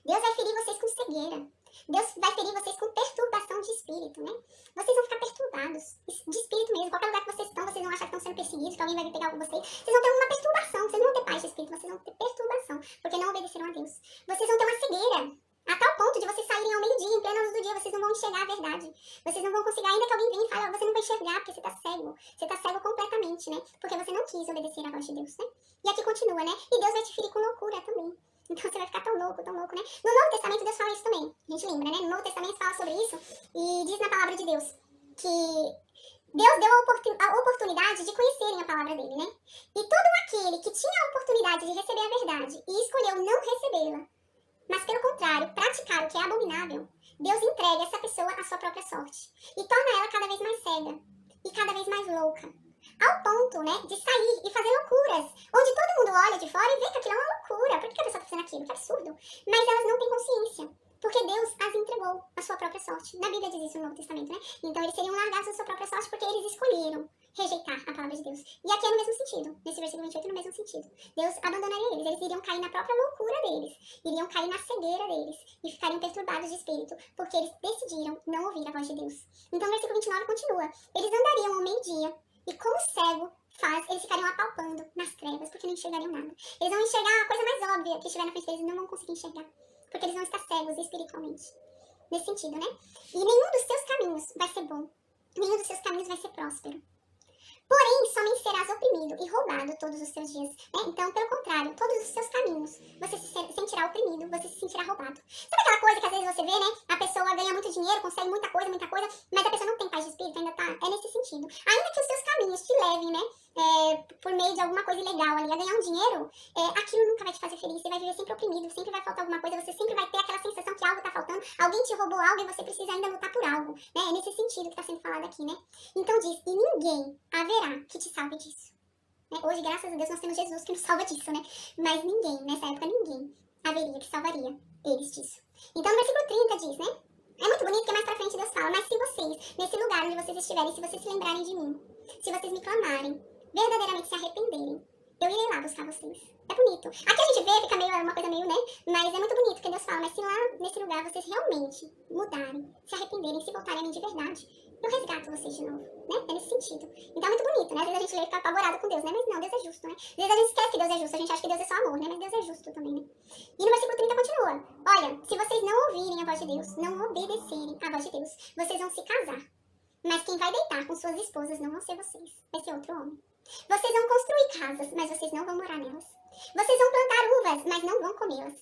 Deus vai ferir vocês com cegueira. Deus vai ferir vocês com perturbação de espírito, né? Vocês vão ficar perturbados, de espírito mesmo. Qualquer lugar que vocês estão, vocês vão achar que estão sendo perseguidos, que alguém vai vir pegar vocês. Vocês vão ter uma perturbação, vocês não vão ter paz de espírito, vocês vão ter perturbação, porque não obedeceram a Deus. Vocês vão ter uma cegueira, a tal ponto de vocês saírem ao meio-dia, em plena luz do dia, vocês não vão enxergar a verdade. Vocês não vão conseguir, ainda que alguém venha e fale, você não vai enxergar, porque você tá cego. Você tá cego completamente, né? Porque você não quis obedecer a voz de Deus, né? E aqui continua, né? E Deus vai te ferir com loucura também. Então você vai ficar tão louco, né? No Novo Testamento Deus fala isso também. A gente lembra, né? No Novo Testamento fala sobre isso e diz na palavra de Deus que Deus deu a oportunidade de conhecerem a palavra dele, né? E todo aquele que tinha a oportunidade de receber a verdade e escolheu não recebê-la, mas pelo contrário, praticar o que é abominável, Deus entrega essa pessoa à sua própria sorte e torna ela cada vez mais cega e cada vez mais louca. Ao ponto, né, de sair e fazer loucuras, onde todo mundo olha de fora e vê que aquilo é uma loucura. Por que a pessoa está fazendo aquilo? Que absurdo. Mas elas não têm consciência, porque Deus as entregou à sua própria sorte. Na Bíblia diz isso no Novo Testamento, né? Então eles seriam largados à sua própria sorte porque eles escolheram rejeitar a palavra de Deus. E aqui é no mesmo sentido, nesse versículo 28 no mesmo sentido. Deus abandonaria eles iriam cair na própria loucura deles, iriam cair na cegueira deles e ficariam perturbados de espírito, porque eles decidiram não ouvir a voz de Deus. Então o versículo 29 continua. Eles andariam ao meio-dia, e como o cego faz, eles ficariam apalpando nas trevas, porque não enxergariam nada. Eles vão enxergar a coisa mais óbvia que estiver na frente deles, não vão conseguir enxergar, porque eles vão estar cegos espiritualmente. Nesse sentido, né? E nenhum dos seus caminhos vai ser bom. Nenhum dos seus caminhos vai ser próspero. Porém, somente serás oprimido e roubado todos os teus dias. Né? Então, pelo contrário, todos os seus caminhos, você se sentirá oprimido, você se sentirá roubado. Sabe aquela coisa que às vezes você vê, né? A pessoa ganha muito dinheiro, consegue muita coisa, mas a pessoa não tem paz de espírito, ainda tá... É nesse sentido. Ainda que os seus caminhos te levem, né? Por meio de alguma coisa ilegal ali, a ganhar um dinheiro, aquilo nunca vai te fazer feliz. Você vai viver sempre oprimido, sempre vai faltar alguma coisa, você sempre vai ter aquela sensação que algo tá faltando, alguém te roubou algo e você precisa ainda lutar por algo, né? É nesse sentido que tá sendo falado aqui, né? Então diz, e ninguém haverá que te salve disso. Né? Hoje, graças a Deus, nós temos Jesus que nos salva disso, né? Mas ninguém, nessa época, ninguém haveria que salvaria eles disso. Então no versículo 30 diz, né? É muito bonito que mais pra frente Deus fala, mas se vocês, nesse lugar onde vocês estiverem, se vocês se lembrarem de mim, se vocês me clamarem, verdadeiramente se arrependerem, eu irei lá buscar vocês. É bonito. Aqui a gente vê, fica meio uma coisa meio, né? Mas é muito bonito que Deus fala, mas se lá nesse lugar vocês realmente mudarem, se arrependerem, se voltarem a mim de verdade, eu resgato vocês de novo, né? É nesse sentido. Então é muito bonito, né? Às vezes a gente lê e fica apavorado com Deus, né? Mas não, Deus é justo, né? Às vezes a gente esquece que Deus é justo, a gente acha que Deus é só amor, né? Mas Deus é justo também, né? E no versículo 30 continua. Olha, se vocês não ouvirem a voz de Deus, não obedecerem à voz de Deus, vocês vão se casar. Mas quem vai deitar com suas esposas não vão ser vocês, vai ser outro homem. Vocês vão construir casas, mas vocês não vão morar nelas. Vocês vão plantar uvas, mas não vão comê-las.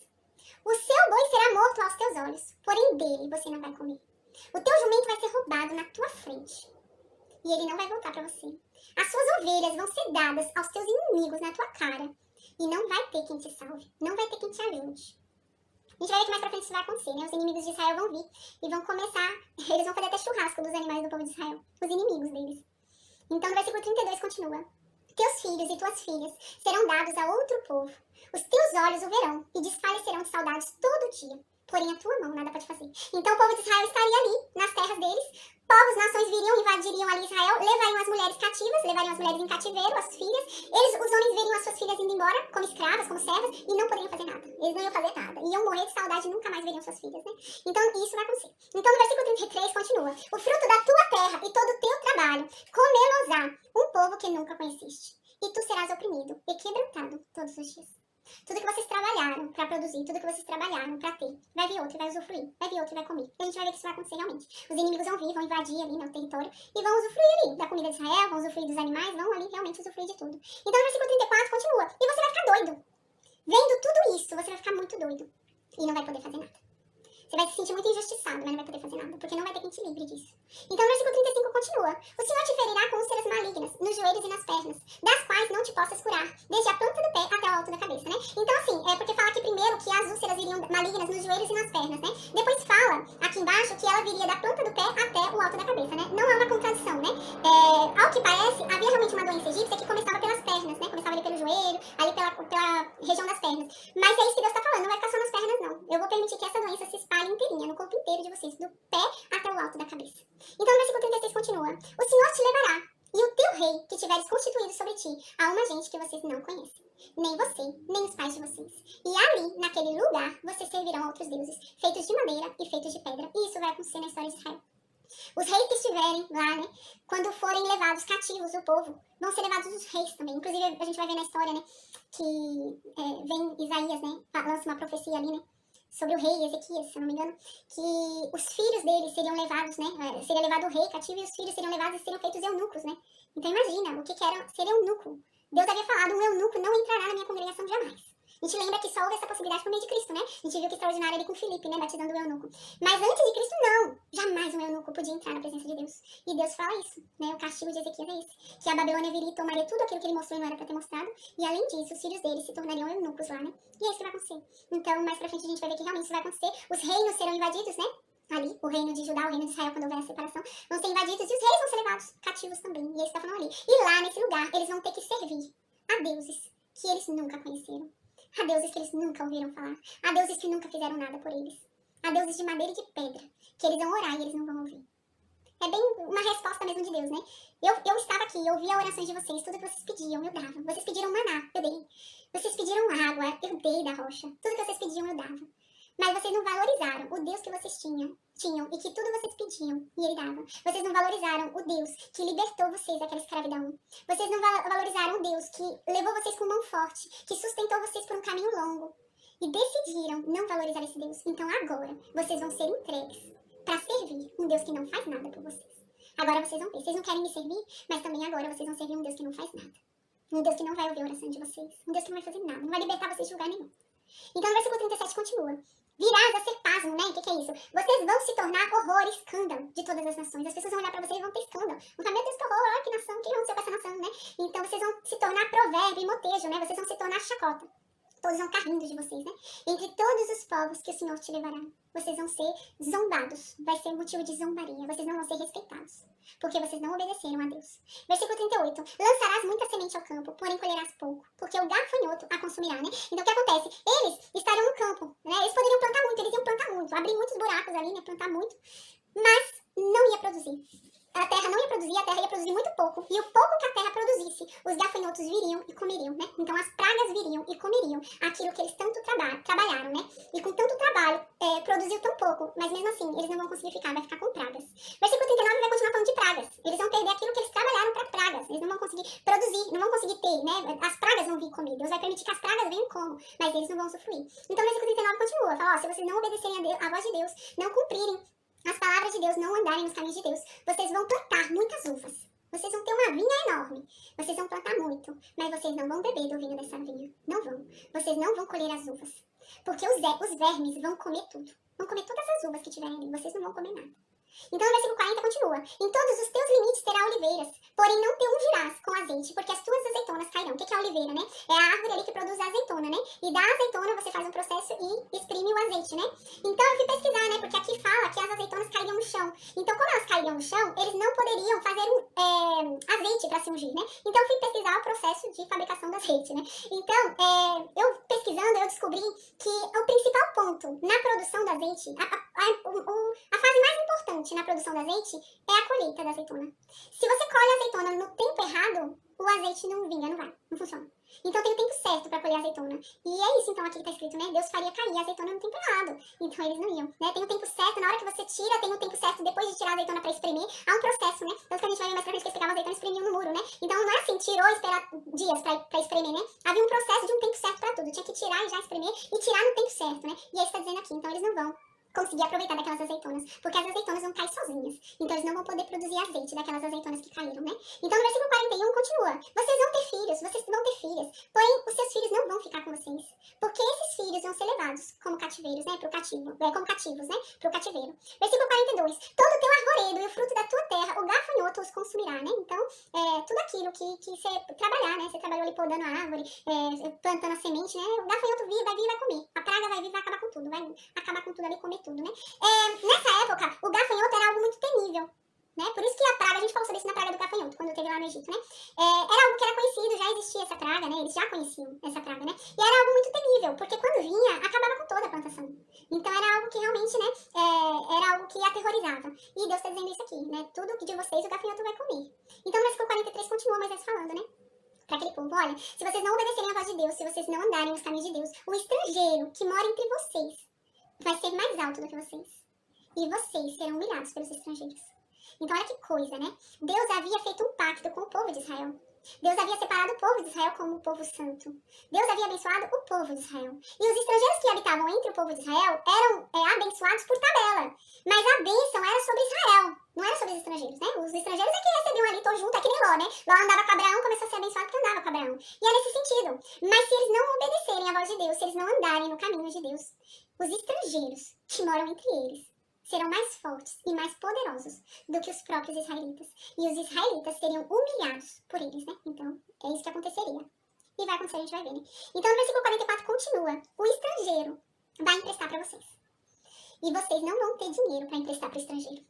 O seu boi será morto aos teus olhos, porém dele você não vai comer. O teu jumento vai ser roubado na tua frente, e ele não vai voltar para você. As suas ovelhas vão ser dadas aos teus inimigos na tua cara, e não vai ter quem te salve, não vai ter quem te ajude. A gente vai ver que mais pra frente isso vai acontecer, né? Os inimigos de Israel vão vir e vão começar, eles vão fazer até churrasco dos animais do povo de Israel, os inimigos deles. Então no versículo 32 continua. Teus filhos e tuas filhas serão dados a outro povo. Os teus olhos o verão e desfalecerão de saudades todo dia. Porém a tua mão nada pode fazer. Então o povo de Israel estaria ali, nas terras deles. Povos, nações viriam, invadiriam ali Israel, levariam as mulheres cativas, levariam as mulheres em cativeiro, as filhas. Os homens veriam as suas filhas indo embora, como escravas, como servas, e não poderiam fazer nada. Eles não iam fazer nada. Iam morrer de saudade e nunca mais veriam suas filhas, né? Então isso vai acontecer. Então no versículo 33 continua. O fruto da tua terra e todo o teu trabalho comê-los-á um povo que nunca conheceste. E tu serás oprimido e quebrantado todos os dias. Tudo que vocês trabalharam pra produzir, tudo que vocês trabalharam pra ter, vai vir outro e vai usufruir, vai vir outro e vai comer. E a gente vai ver que isso vai acontecer realmente. Os inimigos vão vir, vão invadir ali no território e vão usufruir ali da comida de Israel, vão usufruir dos animais, vão ali realmente usufruir de tudo. Então no versículo 34 continua. E você vai ficar doido. Vendo tudo isso, você vai ficar muito doido e não vai poder fazer nada. Você vai se sentir muito injustiçado, mas não vai poder fazer nada, porque não vai ter quem te livre disso. Então no versículo 35 continua. O Senhor te ferirá com úlceras malignas, nos joelhos e nas pernas, das quais não te possas curar, desde a planta do pé até o alto da cabeça, né? Então, assim, é porque fala aqui primeiro que as úlceras iriam malignas nos joelhos e nas pernas, né? Depois fala, aqui embaixo, que ela viria da planta do pé até o alto da cabeça, né? Não é uma contradição, né? Ao que parece, havia realmente uma doença egípcia que começava pelas pernas, né? Começava ali pelo joelho, ali pela região das pernas. Mas é isso que Deus tá falando, não vai ficar só nas pernas, não. Eu vou permitir que essa doença se espalhe inteirinha, no corpo inteiro de vocês, do pé até o alto da cabeça. Então, no versículo 36 continua. O Senhor te levará, e o teu rei que tiveres constituído sobre ti, a uma gente que vocês não conhecem. Nem você, nem os pais de vocês. E ali, naquele lugar, vocês servirão a outros deuses, feitos de madeira e feitos de pedra. E isso vai acontecer na história de Israel. Os reis que estiverem lá, né, quando forem levados cativos, o povo, vão ser levados os reis também. Inclusive, a gente vai ver na história, né, que vem Isaías, né, lança uma profecia ali, né, sobre o rei Ezequias, se eu não me engano, que os filhos dele seriam levados, né, seria levado o rei cativo e os filhos seriam levados e seriam feitos eunucos, né. Então imagina, o que era ser eunuco. Deus havia falado, um eunuco não entrará na minha congregação jamais. A gente lembra que só houve essa possibilidade por meio de Cristo, né? A gente viu que extraordinário ali com Filipe, né? Batizando o eunuco. Mas antes de Cristo, não. Jamais um eunuco podia entrar na presença de Deus. E Deus fala isso, né? O castigo de Ezequias é esse. Que a Babilônia viria e tomaria tudo aquilo que ele mostrou e não era pra ter mostrado. E além disso, os filhos dele se tornariam eunucos lá, né? E é isso que vai acontecer. Então, mais pra frente a gente vai ver que realmente isso vai acontecer. Os reinos serão invadidos, né? Ali, o reino de Judá, o reino de Israel, quando houver a separação, vão ser invadidos e os reis vão ser levados cativos também. E é isso que tá falando ali. E lá, nesse lugar, eles vão ter que servir a deuses que eles nunca conheceram. A deuses que eles nunca ouviram falar. A deuses que nunca fizeram nada por eles. A deuses de madeira e de pedra, que eles vão orar e eles não vão ouvir. É bem uma resposta mesmo de Deus, né? Eu estava aqui, eu ouvi a oração de vocês, tudo que vocês pediam, eu dava. Vocês pediram maná, eu dei. Vocês pediram água, eu dei da rocha. Tudo que vocês pediam, eu dava. Mas vocês não valorizaram o Deus que vocês tinham e que tudo vocês pediam e ele dava. Vocês não valorizaram o Deus que libertou vocês daquela escravidão. Vocês não valorizaram o Deus que levou vocês com mão forte, que sustentou vocês por um caminho longo. E decidiram não valorizar esse Deus. Então agora vocês vão ser entregues para servir um Deus que não faz nada por vocês. Agora vocês vão ver. Vocês não querem me servir, mas também agora vocês vão servir um Deus que não faz nada. Um Deus que não vai ouvir a oração de vocês. Um Deus que não vai fazer nada. Não vai libertar vocês de lugar nenhum. Então no versículo 37 continua. Virás a ser pasmo, né? O que é isso? Vocês vão se tornar horror e escândalo de todas as nações. As pessoas vão olhar pra vocês e vão ter escândalo. Vão falar, meu Deus, que horror, olha que nação, quem aconteceu com essa nação, né? Então vocês vão se tornar provérbio e motejo, né? Vocês vão se tornar chacota. Todos vão estar rindo de vocês, né? Entre todos os povos que o Senhor te levará, vocês vão ser zombados. Vai ser motivo de zombaria. Vocês não vão ser respeitados. Porque vocês não obedeceram a Deus. Versículo 38. Lançarás muita semente ao campo, porém colherás pouco. Porque o gafanhoto a consumirá, né? Então o que acontece? Eles estarão no campo, né? Eles poderiam plantar muito, eles iam plantar muito. Abrir muitos buracos ali, né? Plantar muito. Mas não ia produzir. A terra não ia produzir, a terra ia produzir muito pouco. E o pouco que a terra produzisse, os gafanhotos viriam e comeriam, né? Então as pragas viriam e comeriam aquilo que eles tanto trabalharam, né? E com tanto trabalho, produziu tão pouco. Mas mesmo assim, eles não vão conseguir ficar, vai ficar com pragas. Versículo 39 vai continuar falando de pragas. Eles vão perder aquilo que eles trabalharam para pragas. Eles não vão conseguir produzir, não vão conseguir ter, né? As pragas vão vir comer. Deus vai permitir que as pragas venham como, mas eles não vão usufruir. Então o versículo 39 continua. Fala, ó, se vocês não obedecerem a voz de Deus, não cumprirem as palavras de Deus, não andarem nos caminhos de Deus, vocês vão plantar muitas uvas. Vocês vão ter uma vinha enorme. Vocês vão plantar muito, mas vocês não vão beber do vinho dessa vinha. Não vão. Vocês não vão colher as uvas. Porque os vermes vão comer tudo. Vão comer todas as uvas que tiverem ali. Vocês não vão comer nada. Então o versículo 40 continua. Em todos os teus limites terá oliveiras, porém não te ungirás com azeite, porque as tuas azeitonas cairão. O que é a oliveira, né? É a árvore ali que produz a azeitona, né? E da azeitona você faz um processo e exprime o azeite, né? Então eu fui pesquisar, né? Porque aqui fala que as azeitonas cairiam no chão. Então como elas cairiam no chão, eles não poderiam fazer azeite para se ungir, né? Então eu fui pesquisar o processo de fabricação do azeite, né? Então, eu pesquisando, eu descobri que o principal ponto na produção do azeite, a fase mais importante na produção do azeite é a colheita da azeitona. Se você colhe a azeitona no tempo errado, o azeite não vinga, não funciona. Então tem o tempo certo para colher a azeitona. E é isso então aqui que tá escrito, né? Deus faria cair a azeitona no tempo errado. Então eles não iam, né? Tem o tempo certo, na hora que você tira, tem o tempo certo depois de tirar a azeitona para espremer. Há um processo, né? Então que a gente vai ver mais pra frente que eles pegavam a azeitona e espremiam no muro, né? Então não é assim, tirou e esperar dias pra espremer, né? Havia um processo de um tempo certo para tudo. Tinha que tirar e já espremer e tirar no tempo certo, né? E é isso que tá dizendo aqui. Então eles não vão conseguir aproveitar daquelas azeitonas, porque as azeitonas vão cair sozinhas. Então eles não vão poder produzir azeite daquelas azeitonas que caíram, né? Então no versículo 41 continua. Vocês vão ter filhos, vocês vão ter filhas, porém os seus filhos não vão ficar com vocês, porque esses filhos vão ser levados como cativeiros, né? Como cativos, né? Pro cativeiro. Versículo 42. Todo o teu moledo e o fruto da tua terra, o gafanhoto os consumirá, né? Então, tudo aquilo que você trabalhar, né? Você trabalhou ali podando a árvore, plantando a semente, né? O gafanhoto vai vir e vai comer. A praga vai vir e vai acabar com tudo, vai acabar com tudo ali e comer tudo, né? Nessa época, o gafanhoto era algo muito temível. Né? Por isso que a praga, a gente falou sobre isso na praga do gafanhoto, quando teve lá no Egito, né? Era algo que era conhecido, já existia essa praga, né? Eles já conheciam essa praga, né? E era algo muito temível, porque quando vinha, acabava com toda a plantação. Então era algo que realmente, né? Era algo que aterrorizava. E Deus está dizendo isso aqui, né? Tudo que de vocês o gafanhoto vai comer. Então no versículo 43 continua Moisés falando, né? Para aquele povo, olha, se vocês não obedecerem à voz de Deus, se vocês não andarem nos caminhos de Deus, o estrangeiro que mora entre vocês vai ser mais alto do que vocês. E vocês serão humilhados pelos estrangeiros. Então olha que coisa, né? Deus havia feito um pacto com o povo de Israel. Deus havia separado o povo de Israel como o povo santo. Deus havia abençoado o povo de Israel. E os estrangeiros que habitavam entre o povo de Israel eram abençoados por tabela. Mas a bênção era sobre Israel, não era sobre os estrangeiros, né? Os estrangeiros é que recebiam ali, tô junto, é que nem Ló, né? Ló andava com Abraão, começou a ser abençoado porque andava com Abraão. E é nesse sentido. Mas se eles não obedecerem à voz de Deus, se eles não andarem no caminho de Deus, os estrangeiros que moram entre eles serão mais fortes e mais poderosos do que os próprios israelitas. E os israelitas seriam humilhados por eles, né? Então, é isso que aconteceria. E vai acontecer, a gente vai ver, né? Então, no versículo 44 continua. O estrangeiro vai emprestar para vocês. E vocês não vão ter dinheiro para emprestar para o estrangeiro.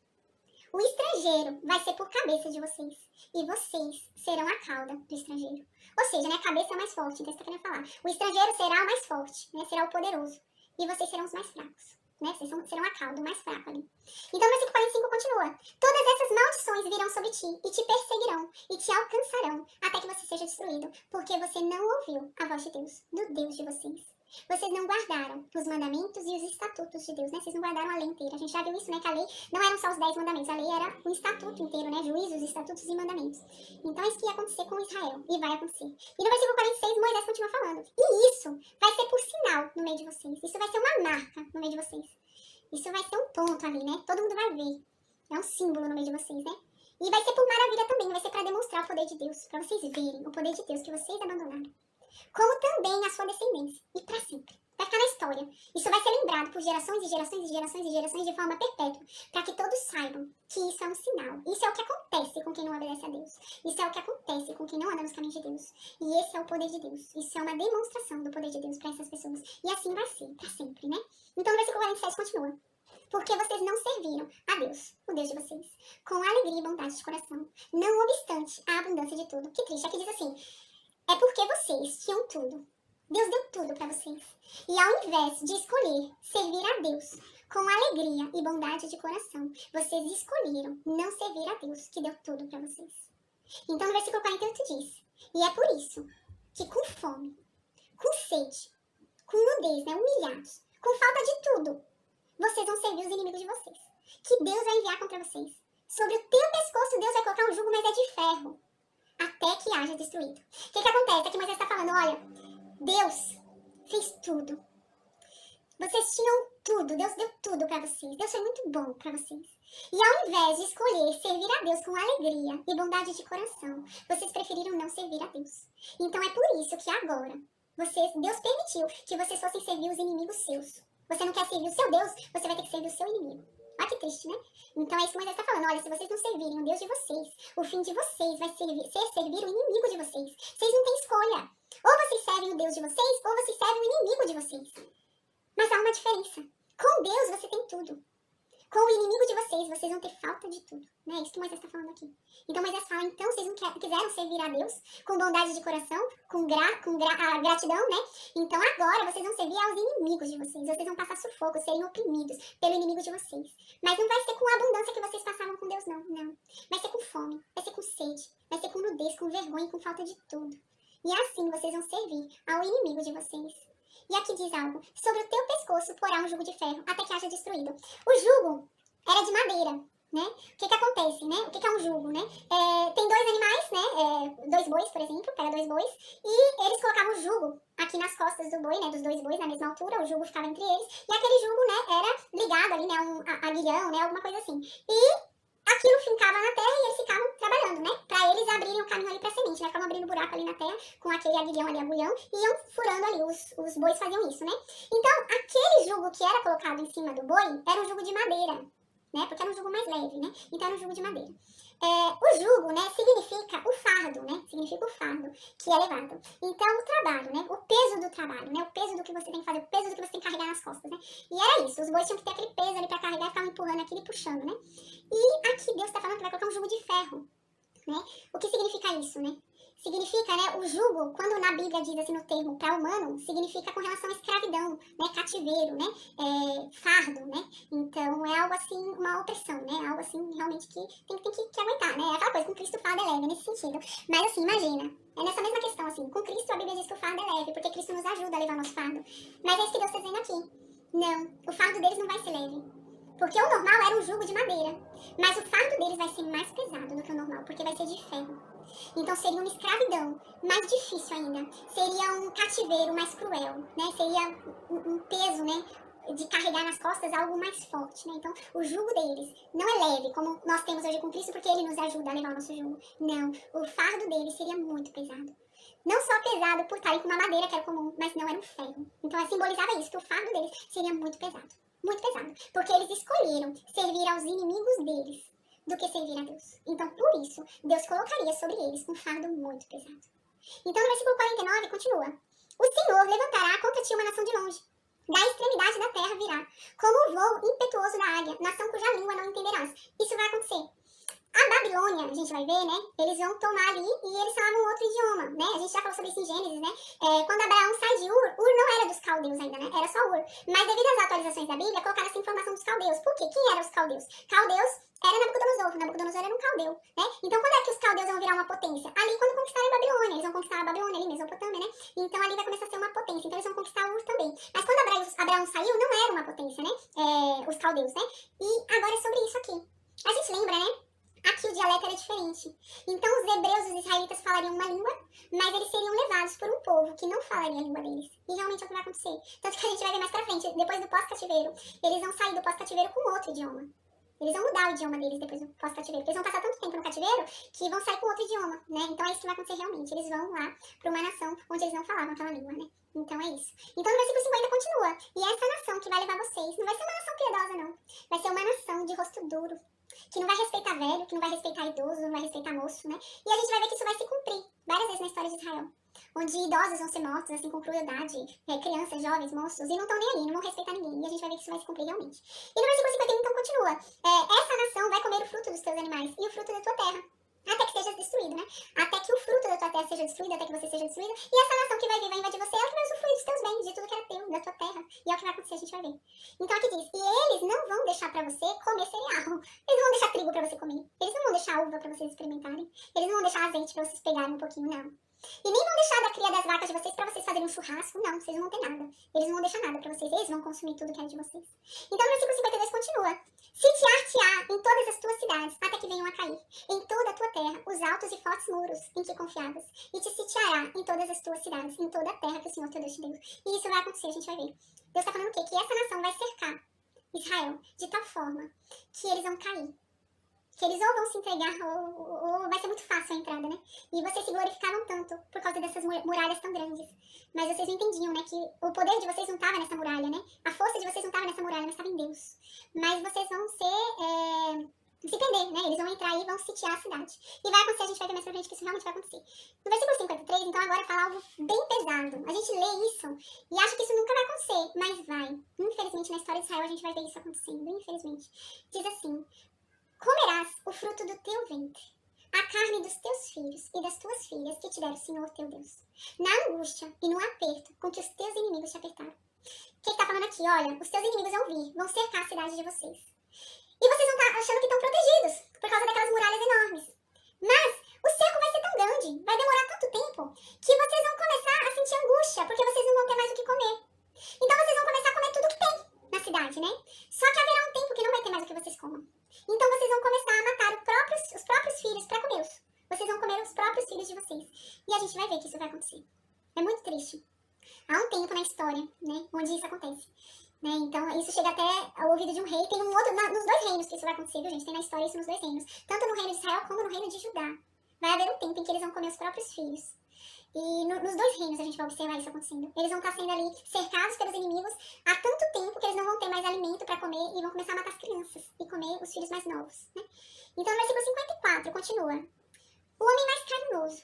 O estrangeiro vai ser por cabeça de vocês. E vocês serão a cauda do estrangeiro. Ou seja, né? A cabeça é mais forte, então você está querendo falar. O estrangeiro será o mais forte, né? Será o poderoso. E vocês serão os mais fracos. Né? Vocês serão a cauda, o mais fraco ali. Então, no versículo 45 continua. Todas essas maldições virão sobre ti, e te perseguirão, e te alcançarão, até que você seja destruído, porque você não ouviu a voz de Deus, do Deus de vocês. Vocês não guardaram os mandamentos e os estatutos de Deus, né? Vocês não guardaram a lei inteira. A gente já viu isso, né? Que a lei não eram só os 10 mandamentos, a lei era um estatuto inteiro, né? Juízos, estatutos e mandamentos. Então, é isso que ia acontecer com Israel, e vai acontecer. E no versículo 46, Moisés continua falando. E isso vai ser por sinal no meio de vocês. Isso vai ser uma marca no meio de vocês. Isso vai ser um ponto ali, né? Todo mundo vai ver. É um símbolo no meio de vocês, né? E vai ser por maravilha também, vai ser para demonstrar o poder de Deus, para vocês verem o poder de Deus que vocês abandonaram. Como também a sua descendência, e para sempre. Vai ficar na história. Isso vai ser lembrado por gerações e gerações e gerações e gerações de forma perpétua, para que todos saibam que isso é um sinal. Isso é o que acontece com quem não obedece a Deus. Isso é o que acontece com quem não anda nos caminhos de Deus. E esse é o poder de Deus. Isso é uma demonstração do poder de Deus para essas pessoas. E assim vai ser, para sempre, né? Então, no versículo 47 continua. Porque vocês não serviram a Deus, o Deus de vocês, com alegria e bondade de coração, não obstante a abundância de tudo. Que triste, aqui diz assim, é porque vocês tinham tudo. Deus deu tudo para vocês. E ao invés de escolher servir a Deus com alegria e bondade de coração, vocês escolheram não servir a Deus, que deu tudo para vocês. Então no versículo 48 diz, e é por isso que com fome, com sede, com nudez, né, humilhados, com falta de tudo, vocês vão servir os inimigos de vocês, que Deus vai enviar contra vocês. Sobre o teu pescoço Deus vai colocar um jugo, mas é de ferro, até que haja destruído. O que acontece? Aqui Moisés está falando, olha, Deus fez tudo. Vocês tinham tudo, Deus deu tudo para vocês. Deus foi muito bom para vocês. E ao invés de escolher servir a Deus com alegria e bondade de coração, vocês preferiram não servir a Deus. Então é por isso que agora, Deus permitiu que vocês fossem servir os inimigos seus. Você não quer servir o seu Deus, você vai ter que servir o seu inimigo. Olha que triste, né? Então é isso que Moisés está falando. Olha, se vocês não servirem o Deus de vocês, o fim de vocês vai ser servir o inimigo de vocês. Vocês não têm escolha. Ou vocês servem o Deus de vocês, ou vocês servem o inimigo de vocês. Mas há uma diferença. Com Deus você tem tudo. Com o inimigo de vocês vão ter falta de tudo. Né? É isso que Moisés está falando aqui. Então Moisés fala, então vocês não quiseram servir a Deus com bondade de coração, com gratidão, né? Então agora vocês vão servir aos inimigos de vocês. Vocês vão passar sufoco, serem oprimidos pelo inimigo de vocês. Mas não vai ser com a abundância que vocês passavam com Deus, não. Não. Vai ser com fome, vai ser com sede, vai ser com nudez, com vergonha, com falta de tudo. E assim vocês vão servir ao inimigo de vocês. E aqui diz algo, sobre o teu pescoço porá um jugo de ferro, até que haja destruído. O jugo era de madeira, né? O que acontece, né? O que é um jugo, né? Tem dois animais, né? 2 bois, por exemplo, pega 2 bois, e eles colocavam o jugo aqui nas costas do boi, né? Dos 2 bois na mesma altura, o jugo ficava entre eles, e aquele jugo, né? Era ligado ali, né? Um aguilhão, né? Alguma coisa assim. E aquilo fincava na terra e eles ficavam trabalhando, né? Pra eles abrirem o caminho ali pra semente, né? Ficavam abrindo buraco ali na terra com aquele aguilhão ali, agulhão, e iam furando ali, os bois faziam isso, né? Então, aquele jugo que era colocado em cima do boi era um jugo de madeira. né? Porque era um jugo mais leve, né? Então era um jugo de madeira. O jugo, né, significa o fardo, né? Significa o fardo que é levado. Então, o trabalho, né? O peso do trabalho, né? O peso do que você tem que fazer, o peso do que você tem que carregar nas costas, né? E era isso, os bois tinham que ter aquele peso ali pra carregar e ficavam empurrando aquilo e puxando, né? E aqui Deus tá falando que vai colocar um jugo de ferro, né? O que significa isso, né? Significa, né, o jugo, quando na Bíblia diz assim no termo para humano, significa com relação à escravidão, né, cativeiro, né, fardo, né, então é algo assim, uma opressão, né, algo assim realmente que tem que aguentar, né, é aquela coisa, com Cristo o fardo é leve, nesse sentido, mas assim, imagina, é nessa mesma questão, assim, com Cristo a Bíblia diz que o fardo é leve, porque Cristo nos ajuda a levar nosso fardo, mas é isso que Deus está dizendo aqui, não, o fardo deles não vai ser leve, porque o normal era um jugo de madeira, mas o fardo deles vai ser mais pesado do que o normal, porque vai ser de ferro. Então seria uma escravidão mais difícil ainda. Seria um cativeiro mais cruel, né? Seria um peso, né? De carregar nas costas algo mais forte, né? Então o jugo deles não é leve, como nós temos hoje com Cristo, porque Ele nos ajuda a levar o nosso jugo. Não, o fardo deles seria muito pesado. Não só pesado por estarem com uma madeira que era comum, mas não era um ferro. Então simbolizava isso, que o fardo deles seria muito pesado. Muito pesado. Porque eles escolheram servir aos inimigos deles do que servir a Deus. Então, por isso, Deus colocaria sobre eles um fardo muito pesado. Então, no versículo 49, continua. O Senhor levantará contra ti uma nação de longe. Da extremidade da terra virá, como o voo impetuoso da águia, nação cuja língua não entenderás. Isso vai acontecer. A Babilônia, a gente vai ver, né? Eles vão tomar ali e eles falavam outro idioma, né? A gente já falou sobre isso em Gênesis, né? Quando Abraão sai de Ur, Ur não era dos caldeus ainda, né? Era só Ur. Mas devido às atualizações da Bíblia, colocaram essa informação dos caldeus. Por quê? Quem eram os caldeus? Caldeus era Nabucodonosor. Nabucodonosor era um caldeu, né? Então quando é que os caldeus vão virar uma potência? Ali quando conquistarem a Babilônia. Eles vão conquistar a Babilônia ali, Mesopotâmia, né? Então ali vai começar a ser uma potência. Então eles vão conquistar Ur também. Mas quando Abraão saiu, não era uma potência, né? Os caldeus, né? E agora é sobre isso aqui. A gente lembra, né? Aqui o dialeto era diferente. Então os hebreus e os israelitas falariam uma língua, mas eles seriam levados por um povo que não falaria a língua deles. E realmente é o que vai acontecer. Tanto que a gente vai ver mais pra frente, depois do pós-cativeiro, eles vão sair do pós-cativeiro com outro idioma. Eles vão mudar o idioma deles depois do pós-cativeiro, porque eles vão passar tanto tempo no cativeiro que vão sair com outro idioma, né? Então é isso que vai acontecer realmente. Eles vão lá pra uma nação onde eles não falavam aquela língua, né? Então é isso. Então no versículo 50 continua. E essa nação que vai levar vocês não vai ser uma nação piedosa, não. Vai ser uma nação de rosto duro, que não vai respeitar velho, que não vai respeitar idoso, não vai respeitar moço, né? E a gente vai ver que isso vai se cumprir várias vezes na história de Israel. Onde idosos vão ser mortos, assim, com crueldade, crianças, jovens, moços, e não estão nem aí, não vão respeitar ninguém. E a gente vai ver que isso vai se cumprir realmente. E no versículo 51, então, continua. Essa nação vai comer o fruto dos teus animais e o fruto da tua terra, até que sejas destruído, né? Até que o fruto da tua terra seja destruído, até que você seja destruído. E essa nação que vai vir, vai invadir você, ela que vai usufruir dos teus bens, de tudo que era teu, da tua terra. E é o que vai acontecer, a gente vai ver. Então aqui diz, e eles não vão deixar pra você comer cereal. Eles não vão deixar trigo pra você comer. Eles não vão deixar uva pra vocês experimentarem. Eles não vão deixar azeite pra vocês pegarem um pouquinho, não. E nem vão deixar da cria das vacas de vocês pra vocês fazerem um churrasco, não, vocês não vão ter nada. Eles não vão deixar nada pra vocês, eles vão consumir tudo que é de vocês. Então no versículo 52 continua. Sitiar-te-á em todas as tuas cidades, até que venham a cair, em toda a tua terra, os altos e fortes muros em que confiavas, e te sitiará em todas as tuas cidades, em toda a terra que o Senhor teu Deus te deu. E isso vai acontecer, a gente vai ver. Deus está falando o quê? Que essa nação vai cercar Israel de tal forma que eles vão cair. Que eles ou vão se entregar, ou vai ser muito fácil a entrada, né? E vocês se glorificavam tanto por causa dessas muralhas tão grandes. Mas vocês não entendiam, né? Que o poder de vocês não estava nessa muralha, né? A força de vocês não estava nessa muralha, mas estava em Deus. Mas vocês vão se perder, né? Eles vão entrar e vão sitiar a cidade. E vai acontecer, a gente vai ver mais pra frente que isso realmente vai acontecer. No versículo 53, então agora fala algo bem pesado. A gente lê isso e acha que isso nunca vai acontecer, mas vai. Infelizmente, na história de Israel, a gente vai ver isso acontecendo, infelizmente. Diz assim: comerás o fruto do teu ventre, a carne dos teus filhos e das tuas filhas que te der o Senhor teu Deus, na angústia e no aperto com que os teus inimigos te apertaram. O que está falando aqui? Olha, os teus inimigos vão vir, vão cercar a cidade de vocês. E vocês vão estar achando que estão protegidos por causa daquelas muralhas enormes. Mas o cerco vai ser tão grande, vai demorar tanto tempo, que vocês vão começar a sentir angústia, porque vocês não vão ter mais o que comer. Então vocês vão começar a comer tudo que tem na cidade, né? Só que haverá um tempo que não vai ter mais o que vocês comam. Então vocês vão começar a matar os próprios filhos para comê-los. Vocês vão comer os próprios filhos de vocês. E a gente vai ver que isso vai acontecer. É muito triste. Há um tempo na história, né, onde isso acontece. Né? Então isso chega até ao ouvido de um rei. Tem um outro, nos dois reinos que isso vai acontecer, viu, gente? Tem na história isso nos dois reinos. Tanto no reino de Israel como no reino de Judá. Vai haver um tempo em que eles vão comer os próprios filhos. E nos dois reinos a gente vai observar isso acontecendo. Eles vão estar sendo ali cercados pelos inimigos há tanto tempo que eles não vão ter mais alimento para comer e vão começar a matar as crianças e comer os filhos mais novos, né? Então no versículo 54 continua. O homem mais carinhoso,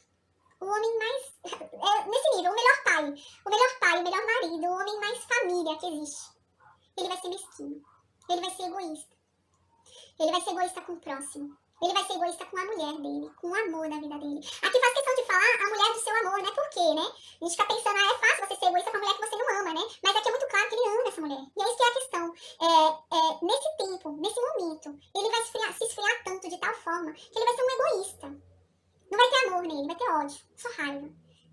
o homem mais... nesse nível, o melhor pai, o melhor marido, o homem mais família que existe. Ele vai ser mesquinho, ele vai ser egoísta. Ele vai ser egoísta com o próximo. Ele vai ser egoísta com a mulher dele, com o amor da vida dele. Aqui faz questão de falar a mulher do seu amor, né? Por quê, né? A gente fica pensando, é fácil você ser egoísta com a mulher que você não ama, né? Mas aqui é muito claro que ele ama essa mulher. E é isso que é a questão. Nesse tempo, nesse momento, ele vai se esfriar tanto de tal forma que ele vai ser um egoísta. Não vai ter amor nele, vai ter ódio, só raiva.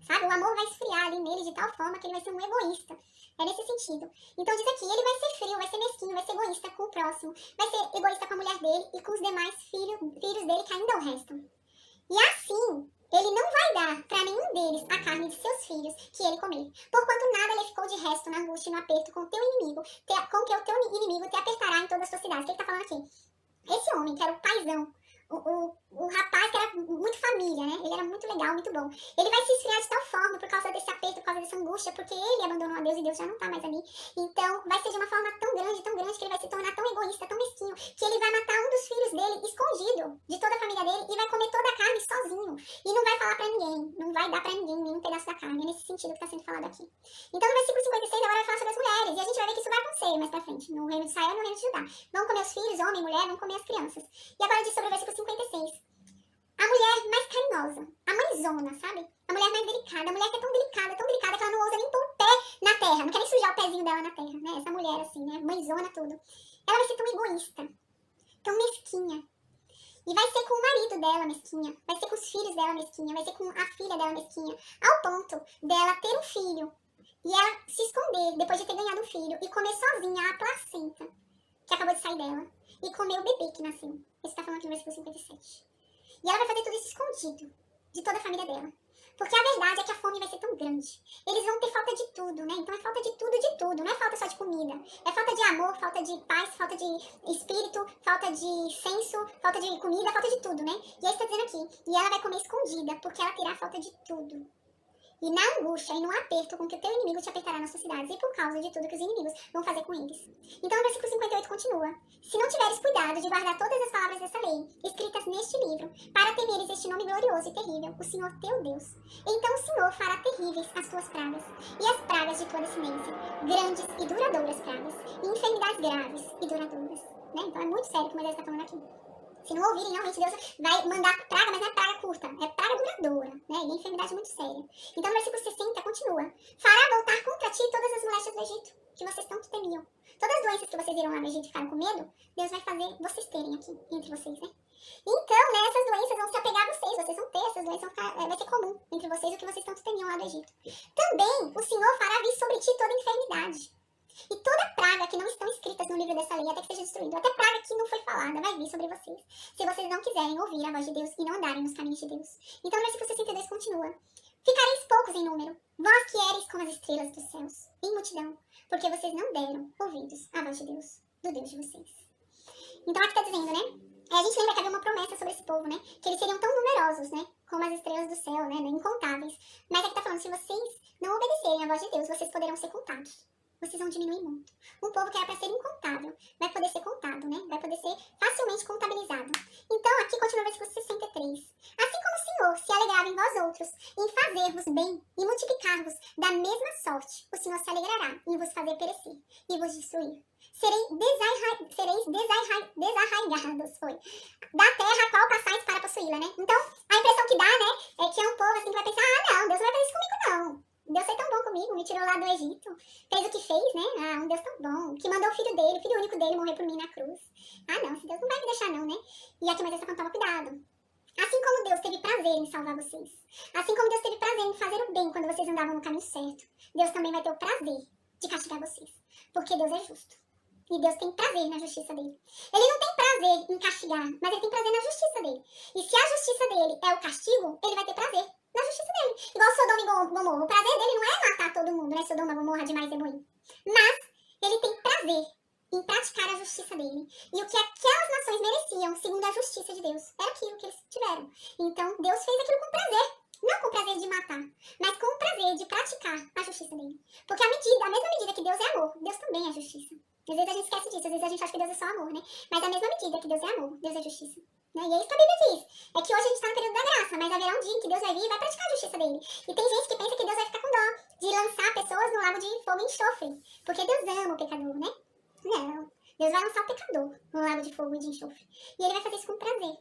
Sabe? O amor vai esfriar ali nele de tal forma que ele vai ser um egoísta. É nesse sentido. Então diz aqui, ele vai ser frio, vai ser mesquinho, vai ser egoísta com o próximo, vai ser egoísta com a mulher dele e com os demais filhos dele que ainda o restam. E assim, ele não vai dar para nenhum deles a carne de seus filhos que ele comer. Porquanto nada lhe ficou de resto na angústia e no aperto com o teu inimigo, com que o teu inimigo te apertará em toda a sua cidade. O que ele tá falando aqui? Esse homem, que era o paizão, o rapaz que era muito família, né? Ele era muito legal, muito bom. Ele vai se esfriar de tal forma por causa desse aperto, por causa dessa angústia, porque ele abandonou a Deus e Deus já não tá mais ali. Então, vai ser de uma forma tão grande, que ele vai se tornar tão egoísta, tão mesquinho, que ele vai matar um dos filhos dele, escondido de toda a família dele, e vai comer toda a carne sozinho. E não vai falar pra ninguém, não vai dar pra ninguém nenhum pedaço da carne. É nesse sentido que tá sendo falado aqui. Então, no versículo 56, agora vai falar sobre as mulheres, e a gente vai ver que isso vai acontecer mais pra frente, no reino de Israel e no reino de Judá. Vão comer os filhos, homem, mulher, vão comer as crianças. E agora diz sobre o versículo 56. A mulher mais carinhosa, a mãezona, sabe? A mulher mais delicada, a mulher que é tão delicada que ela não ousa nem pôr o pé na terra, não quer nem sujar o pezinho dela na terra, né? Essa mulher assim, né? Mãezona, tudo. Ela vai ser tão egoísta, tão mesquinha. E vai ser com o marido dela mesquinha, vai ser com os filhos dela mesquinha, vai ser com a filha dela mesquinha, ao ponto dela ter um filho e ela se esconder depois de ter ganhado um filho e comer sozinha a placenta que acabou de sair dela e comer o bebê que nasceu. Isso tá falando aqui no versículo 57. E ela vai fazer tudo isso escondido de toda a família dela. Porque a verdade é que a fome vai ser tão grande. Eles vão ter falta de tudo, né? Então é falta de tudo. Não é falta só de comida. É falta de amor, falta de paz, falta de espírito, falta de senso, falta de comida, falta de tudo, né? E aí está dizendo aqui. E ela vai comer escondida, porque ela terá falta de tudo. E na angústia e no aperto com que o teu inimigo te apertará nas suas cidades, e por causa de tudo que os inimigos vão fazer com eles. Então o versículo 58 continua. Se não tiveres cuidado de guardar todas as palavras dessa lei, escritas neste livro, para temeres este nome glorioso e terrível, o Senhor teu Deus, então o Senhor fará terríveis as tuas pragas, e as pragas de tua descendência, grandes e duradouras pragas, e enfermidades graves e duradouras. Né? Então é muito sério o que Moisés está falando aqui. Se não ouvirem, realmente Deus vai mandar praga, mas não é praga curta, é praga duradoura, né? E é enfermidade muito séria. Então no versículo 60 continua. Fará voltar contra ti todas as moléstias do Egito, que vocês tanto temiam. Todas as doenças que vocês viram lá no Egito e ficaram com medo, Deus vai fazer vocês terem aqui, entre vocês, né? Então, né, essas doenças vão se apegar a vocês vão ter, essas doenças vai ser comum entre vocês, o que vocês tanto temiam lá do Egito. Também o Senhor fará vir sobre ti toda enfermidade. E toda praga que não estão escritas no livro dessa lei, até que seja destruído, até praga que não foi falada, vai vir sobre vocês, se vocês não quiserem ouvir a voz de Deus e não andarem nos caminhos de Deus. Então no versículo 62 continua. Ficareis poucos em número, vós que eres como as estrelas dos céus, em multidão, porque vocês não deram ouvidos à voz de Deus, do Deus de vocês. Então aqui está dizendo, né? A gente lembra que havia uma promessa sobre esse povo, né? Que eles seriam tão numerosos, né? Como as estrelas do céu, né? Incontáveis. Mas aqui está falando, se vocês não obedecerem à voz de Deus, vocês poderão ser contados. Vocês vão diminuir muito. Um povo que era para ser incontável vai poder ser contado, né? Vai poder ser facilmente contabilizado. Então, aqui continua o versículo 63. Assim como o Senhor se alegrava em vós outros, em fazer-vos bem e multiplicar-vos da mesma sorte, o Senhor se alegrará em vos fazer perecer e vos destruir. Sereis desarraigados, da terra a qual passais para possuí-la, né? Então, a impressão que dá, né, é que é um povo assim que vai pensar, não, Deus não vai fazer isso comigo, não. Deus foi tão bom comigo, me tirou lá do Egito, fez o que fez, né? Um Deus tão bom, que mandou o filho dele, o filho único dele, morrer por mim na cruz. Não, esse Deus não vai me deixar não, né? E aqui Moisés está falando, toma cuidado. Assim como Deus teve prazer em salvar vocês, assim como Deus teve prazer em fazer o bem quando vocês andavam no caminho certo, Deus também vai ter o prazer de castigar vocês, porque Deus é justo. E Deus tem prazer na justiça dele. Ele não tem prazer em castigar, mas ele tem prazer na justiça dele. E se a justiça dele é o castigo, ele vai ter prazer na justiça dele. Igual Sodoma e Gomorra. O prazer dele não é matar todo mundo, né? Sodoma, Gomorra, demais e Zeboim. Mas ele tem prazer em praticar a justiça dele. E o que aquelas nações mereciam, segundo a justiça de Deus, era aquilo que eles tiveram. Então Deus fez aquilo com prazer. Não com o prazer de matar, mas com o prazer de praticar a justiça dele. Porque a mesma medida que Deus é amor, Deus também é justiça. Às vezes a gente esquece disso, às vezes a gente acha que Deus é só amor, né? Mas a mesma medida que Deus é amor, Deus é justiça. Né? E é isso que a Bíblia diz. É que hoje a gente está no período da graça, mas haverá um dia em que Deus vai vir e vai praticar a justiça dele. E tem gente que pensa que Deus vai ficar com dó de lançar pessoas no lago de fogo e enxofre. Porque Deus ama o pecador, né? Não. Deus vai lançar o pecador no lago de fogo e de enxofre. E ele vai fazer isso com prazer.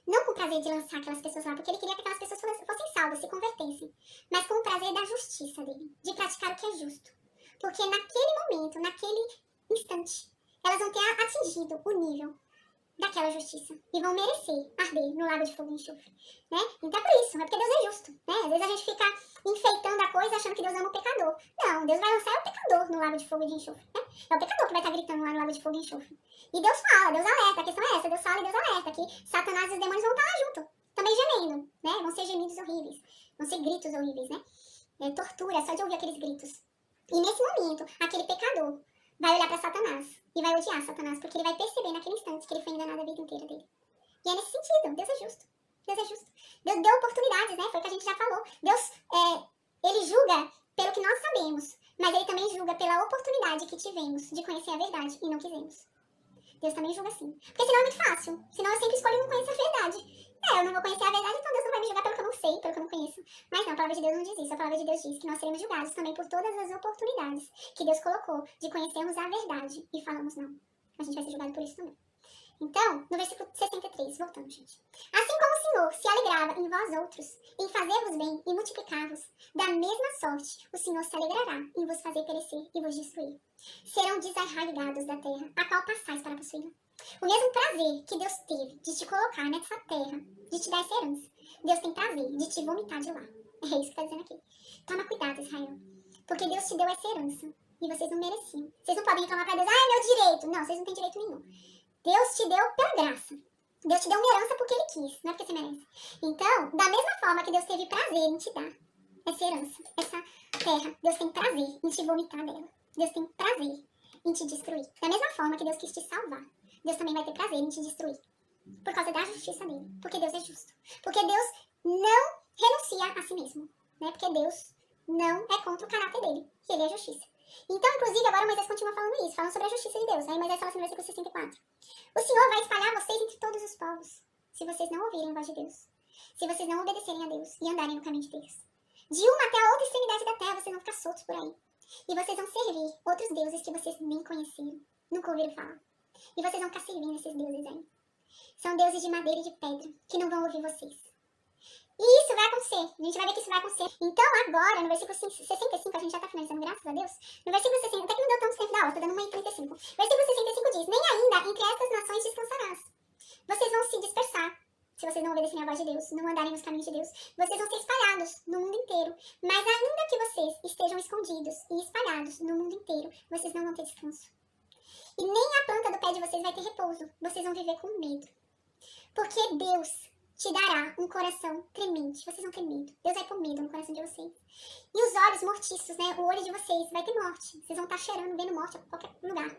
Não com o prazer de lançar aquelas pessoas lá, porque ele queria que aquelas pessoas fossem salvas, se convertessem. Mas com o prazer da justiça dele, de praticar o que é justo. Porque naquele momento, naquele instante, elas vão ter atingido o nível daquela justiça. E vão merecer arder no lago de fogo e enxofre. Né? Então é por isso, é porque Deus é justo. Né? Às vezes a gente fica enfeitando a coisa achando que Deus ama o pecador. Não, Deus vai lançar o pecador no lago de fogo e de enxofre. Né? É o pecador que vai estar gritando lá no lago de fogo e enxofre. E Deus fala, Deus alerta, a questão é essa, Deus fala e Deus alerta, que Satanás e os demônios vão estar lá junto, também gemendo, né? Vão ser gemidos horríveis, vão ser gritos horríveis, né? Tortura, só de ouvir aqueles gritos. E nesse momento, aquele pecador vai olhar para Satanás e vai odiar Satanás, porque ele vai perceber naquele instante que ele foi enganado a vida inteira dele. E é nesse sentido, Deus é justo. Deus é justo. Deus deu oportunidades, né? Foi o que a gente já falou. Deus, ele julga pelo que nós sabemos, mas ele também julga pela oportunidade que tivemos de conhecer a verdade e não quisemos. Deus também julga assim. Porque senão é muito fácil. Senão eu sempre escolho não conhecer a verdade. Eu não vou conhecer a verdade, então Deus não vai me julgar pelo que eu não sei, pelo que eu não conheço. Mas não, a palavra de Deus não diz isso. A palavra de Deus diz que nós seremos julgados também por todas as oportunidades que Deus colocou de conhecermos a verdade e falamos não. A gente vai ser julgado por isso também. Então, no versículo 63, voltando, gente. Assim como o Senhor se alegrava em vós outros, em fazer-vos bem e multiplicar-vos, da mesma sorte o Senhor se alegrará em vos fazer perecer e vos destruir. Serão desarraigados da terra, a qual passais para possuí-la. O mesmo prazer que Deus teve de te colocar nessa terra, de te dar essa herança, Deus tem prazer de te vomitar de lá. É isso que está dizendo aqui. Toma cuidado, Israel, porque Deus te deu essa herança e vocês não mereciam. Vocês não podem reclamar para Deus, é meu direito. Não, vocês não têm direito nenhum. Deus te deu pela graça. Deus te deu uma herança porque Ele quis, não é porque você merece. Então, da mesma forma que Deus teve prazer em te dar essa herança, essa terra, Deus tem prazer em te vomitar dela. Deus tem prazer em te destruir. Da mesma forma que Deus quis te salvar, Deus também vai ter prazer em te destruir. Por causa da justiça dele. Porque Deus é justo. Porque Deus não renuncia a si mesmo. Né? Porque Deus não é contra o caráter dele. E ele é justiça. Então, inclusive, agora Moisés continua falando isso, falando sobre a justiça de Deus. Aí Moisés fala assim no versículo 64. O Senhor vai espalhar vocês entre todos os povos, se vocês não ouvirem a voz de Deus. Se vocês não obedecerem a Deus e andarem no caminho de Deus. De uma até a outra extremidade da terra, vocês vão ficar soltos por aí. E vocês vão servir outros deuses que vocês nem conheceram, nunca ouviram falar. E vocês vão ficar servindo esses deuses aí. São deuses de madeira e de pedra, que não vão ouvir vocês. E isso vai acontecer. A gente vai ver que isso vai acontecer. Então agora, no versículo 65, a gente já está finalizando, graças a Deus. No versículo 60, até que não deu tanto tempo da aula, tô dando uma em 35. Versículo 65 diz, nem ainda entre estas nações descansarás. Vocês vão se dispersar, se vocês não obedecerem a voz de Deus, não andarem nos caminhos de Deus. Vocês vão ser espalhados no mundo inteiro. Mas ainda que vocês estejam escondidos e espalhados no mundo inteiro, vocês não vão ter descanso. E nem a planta do pé de vocês vai ter repouso. Vocês vão viver com medo. Porque Deus te dará um coração tremente. Vocês vão ter medo. Deus vai pôr medo no coração de vocês. E os olhos mortiços, né? O olho de vocês vai ter morte. Vocês vão estar cheirando, vendo morte a qualquer lugar.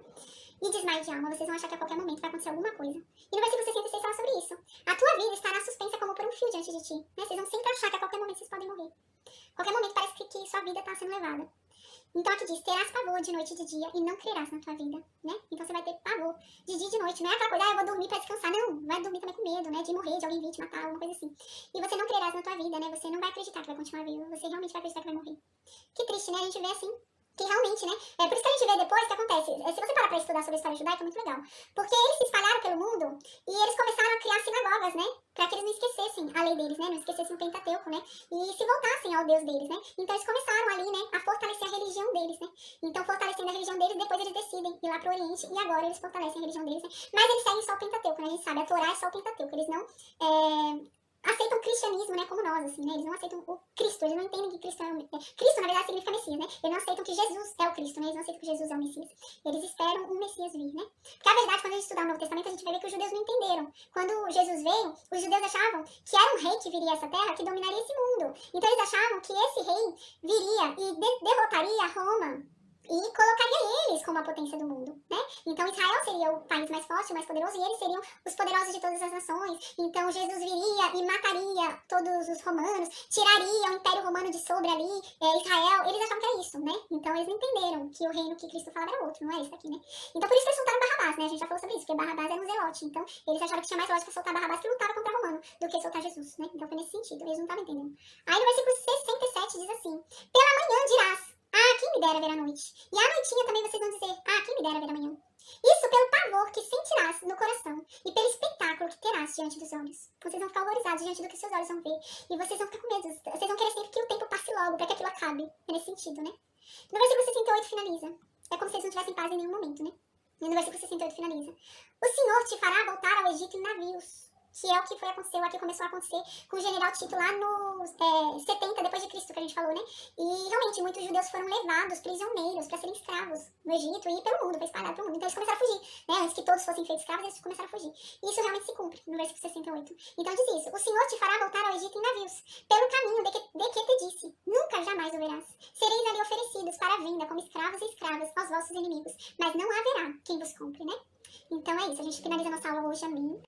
E desmaio de alma. Vocês vão achar que a qualquer momento vai acontecer alguma coisa. E no versículo 66 fala sobre isso. A tua vida estará suspensa como por um fio diante de ti. Né? Vocês vão sempre achar que a qualquer momento vocês podem morrer. A qualquer momento parece que sua vida está sendo levada. Então aqui diz, terás pavor de noite e de dia e não crerás na tua vida, né? Então você vai ter pavor de dia e de noite. Não é aquela coisa, eu vou dormir pra descansar. Não, vai dormir também com medo, né? De morrer, de alguém vir te matar, alguma coisa assim. E você não crerás na tua vida, né? Você não vai acreditar que vai continuar vivo. Você realmente vai acreditar que vai morrer. Que triste, né? A gente vê assim, que realmente, né? Por isso que a gente vê depois o que acontece. Se você parar pra estudar sobre a história judaica, é muito legal. Porque eles se espalharam pelo mundo e eles começaram a criar sinagogas, né? Pra que eles não esquecessem a lei deles, né? Não esquecessem o Pentateuco, né? E se voltassem ao Deus deles, né? Então eles começaram ali, né? A fortalecer a religião deles, né? Então fortalecendo a religião deles, depois eles decidem ir lá pro Oriente e agora eles fortalecem a religião deles, né? Mas eles seguem só o Pentateuco, né? A gente sabe, a Torá é só o Pentateuco. Eles não aceitam o cristianismo, né? Como nós, assim, né? Eles não aceitam o Cristo, eles não entendem que Cristo Cristo, na verdade, significa Messias, né? Eles não aceitam que Jesus é o Cristo, né? Eles não aceitam que Jesus é o Messias. Eles esperam o Messias vir, né? Porque a verdade, quando a gente estudar o Novo Testamento, a gente vai ver que os judeus não entenderam. Quando Jesus veio, os judeus achavam que era um rei que viria a essa terra, que dominaria esse mundo. Então eles achavam que esse rei viria e derrotaria Roma. e colocaria eles como a potência do mundo, né? Então Israel seria o país mais forte, mais poderoso, e eles seriam os poderosos de todas as nações. Então Jesus viria e mataria todos os romanos, tiraria o Império Romano de sobre ali, Israel. Eles achavam que era isso, né? Então eles não entenderam que o reino que Cristo falava era outro, não é esse aqui, né? Então por isso que eles soltaram Barrabás, né? A gente já falou sobre isso, porque Barrabás era um zelote. Então eles acharam que tinha mais lógica soltar Barrabás que lutava contra Romano do que soltar Jesus, né? Então foi nesse sentido, eles não estavam entendendo. Aí no versículo 67 diz assim: pela manhã dirás, ah, quem me dera ver a noite. E à noitinha também vocês vão dizer, ah, quem me dera ver amanhã. Isso pelo pavor que sentirás no coração e pelo espetáculo que terás diante dos olhos. Vocês vão ficar horrorizados diante do que seus olhos vão ver. E vocês vão ficar com medo. Vocês vão querer sempre que o tempo passe logo, para que aquilo acabe. É nesse sentido, né? No versículo 68 finaliza. É como se eles não tivessem paz em nenhum momento, né? E no versículo 68 finaliza: o Senhor te fará voltar ao Egito em navios. Que é o que aconteceu, aqui começou a acontecer com o general Tito lá no 70 depois de Cristo, que a gente falou, né? E realmente muitos judeus foram levados prisioneiros para serem escravos no Egito e pelo mundo, foi espalhado pelo mundo. Então eles começaram a fugir, né? Antes que todos fossem feitos escravos, eles começaram a fugir. E isso realmente se cumpre no versículo 68. Então diz isso: o Senhor te fará voltar ao Egito em navios, pelo caminho de que te disse, nunca jamais o verás. Sereis ali oferecidos para a venda como escravos e escravas aos vossos inimigos, mas não haverá quem vos compre, né? Então é isso, a gente finaliza nossa aula hoje, amém.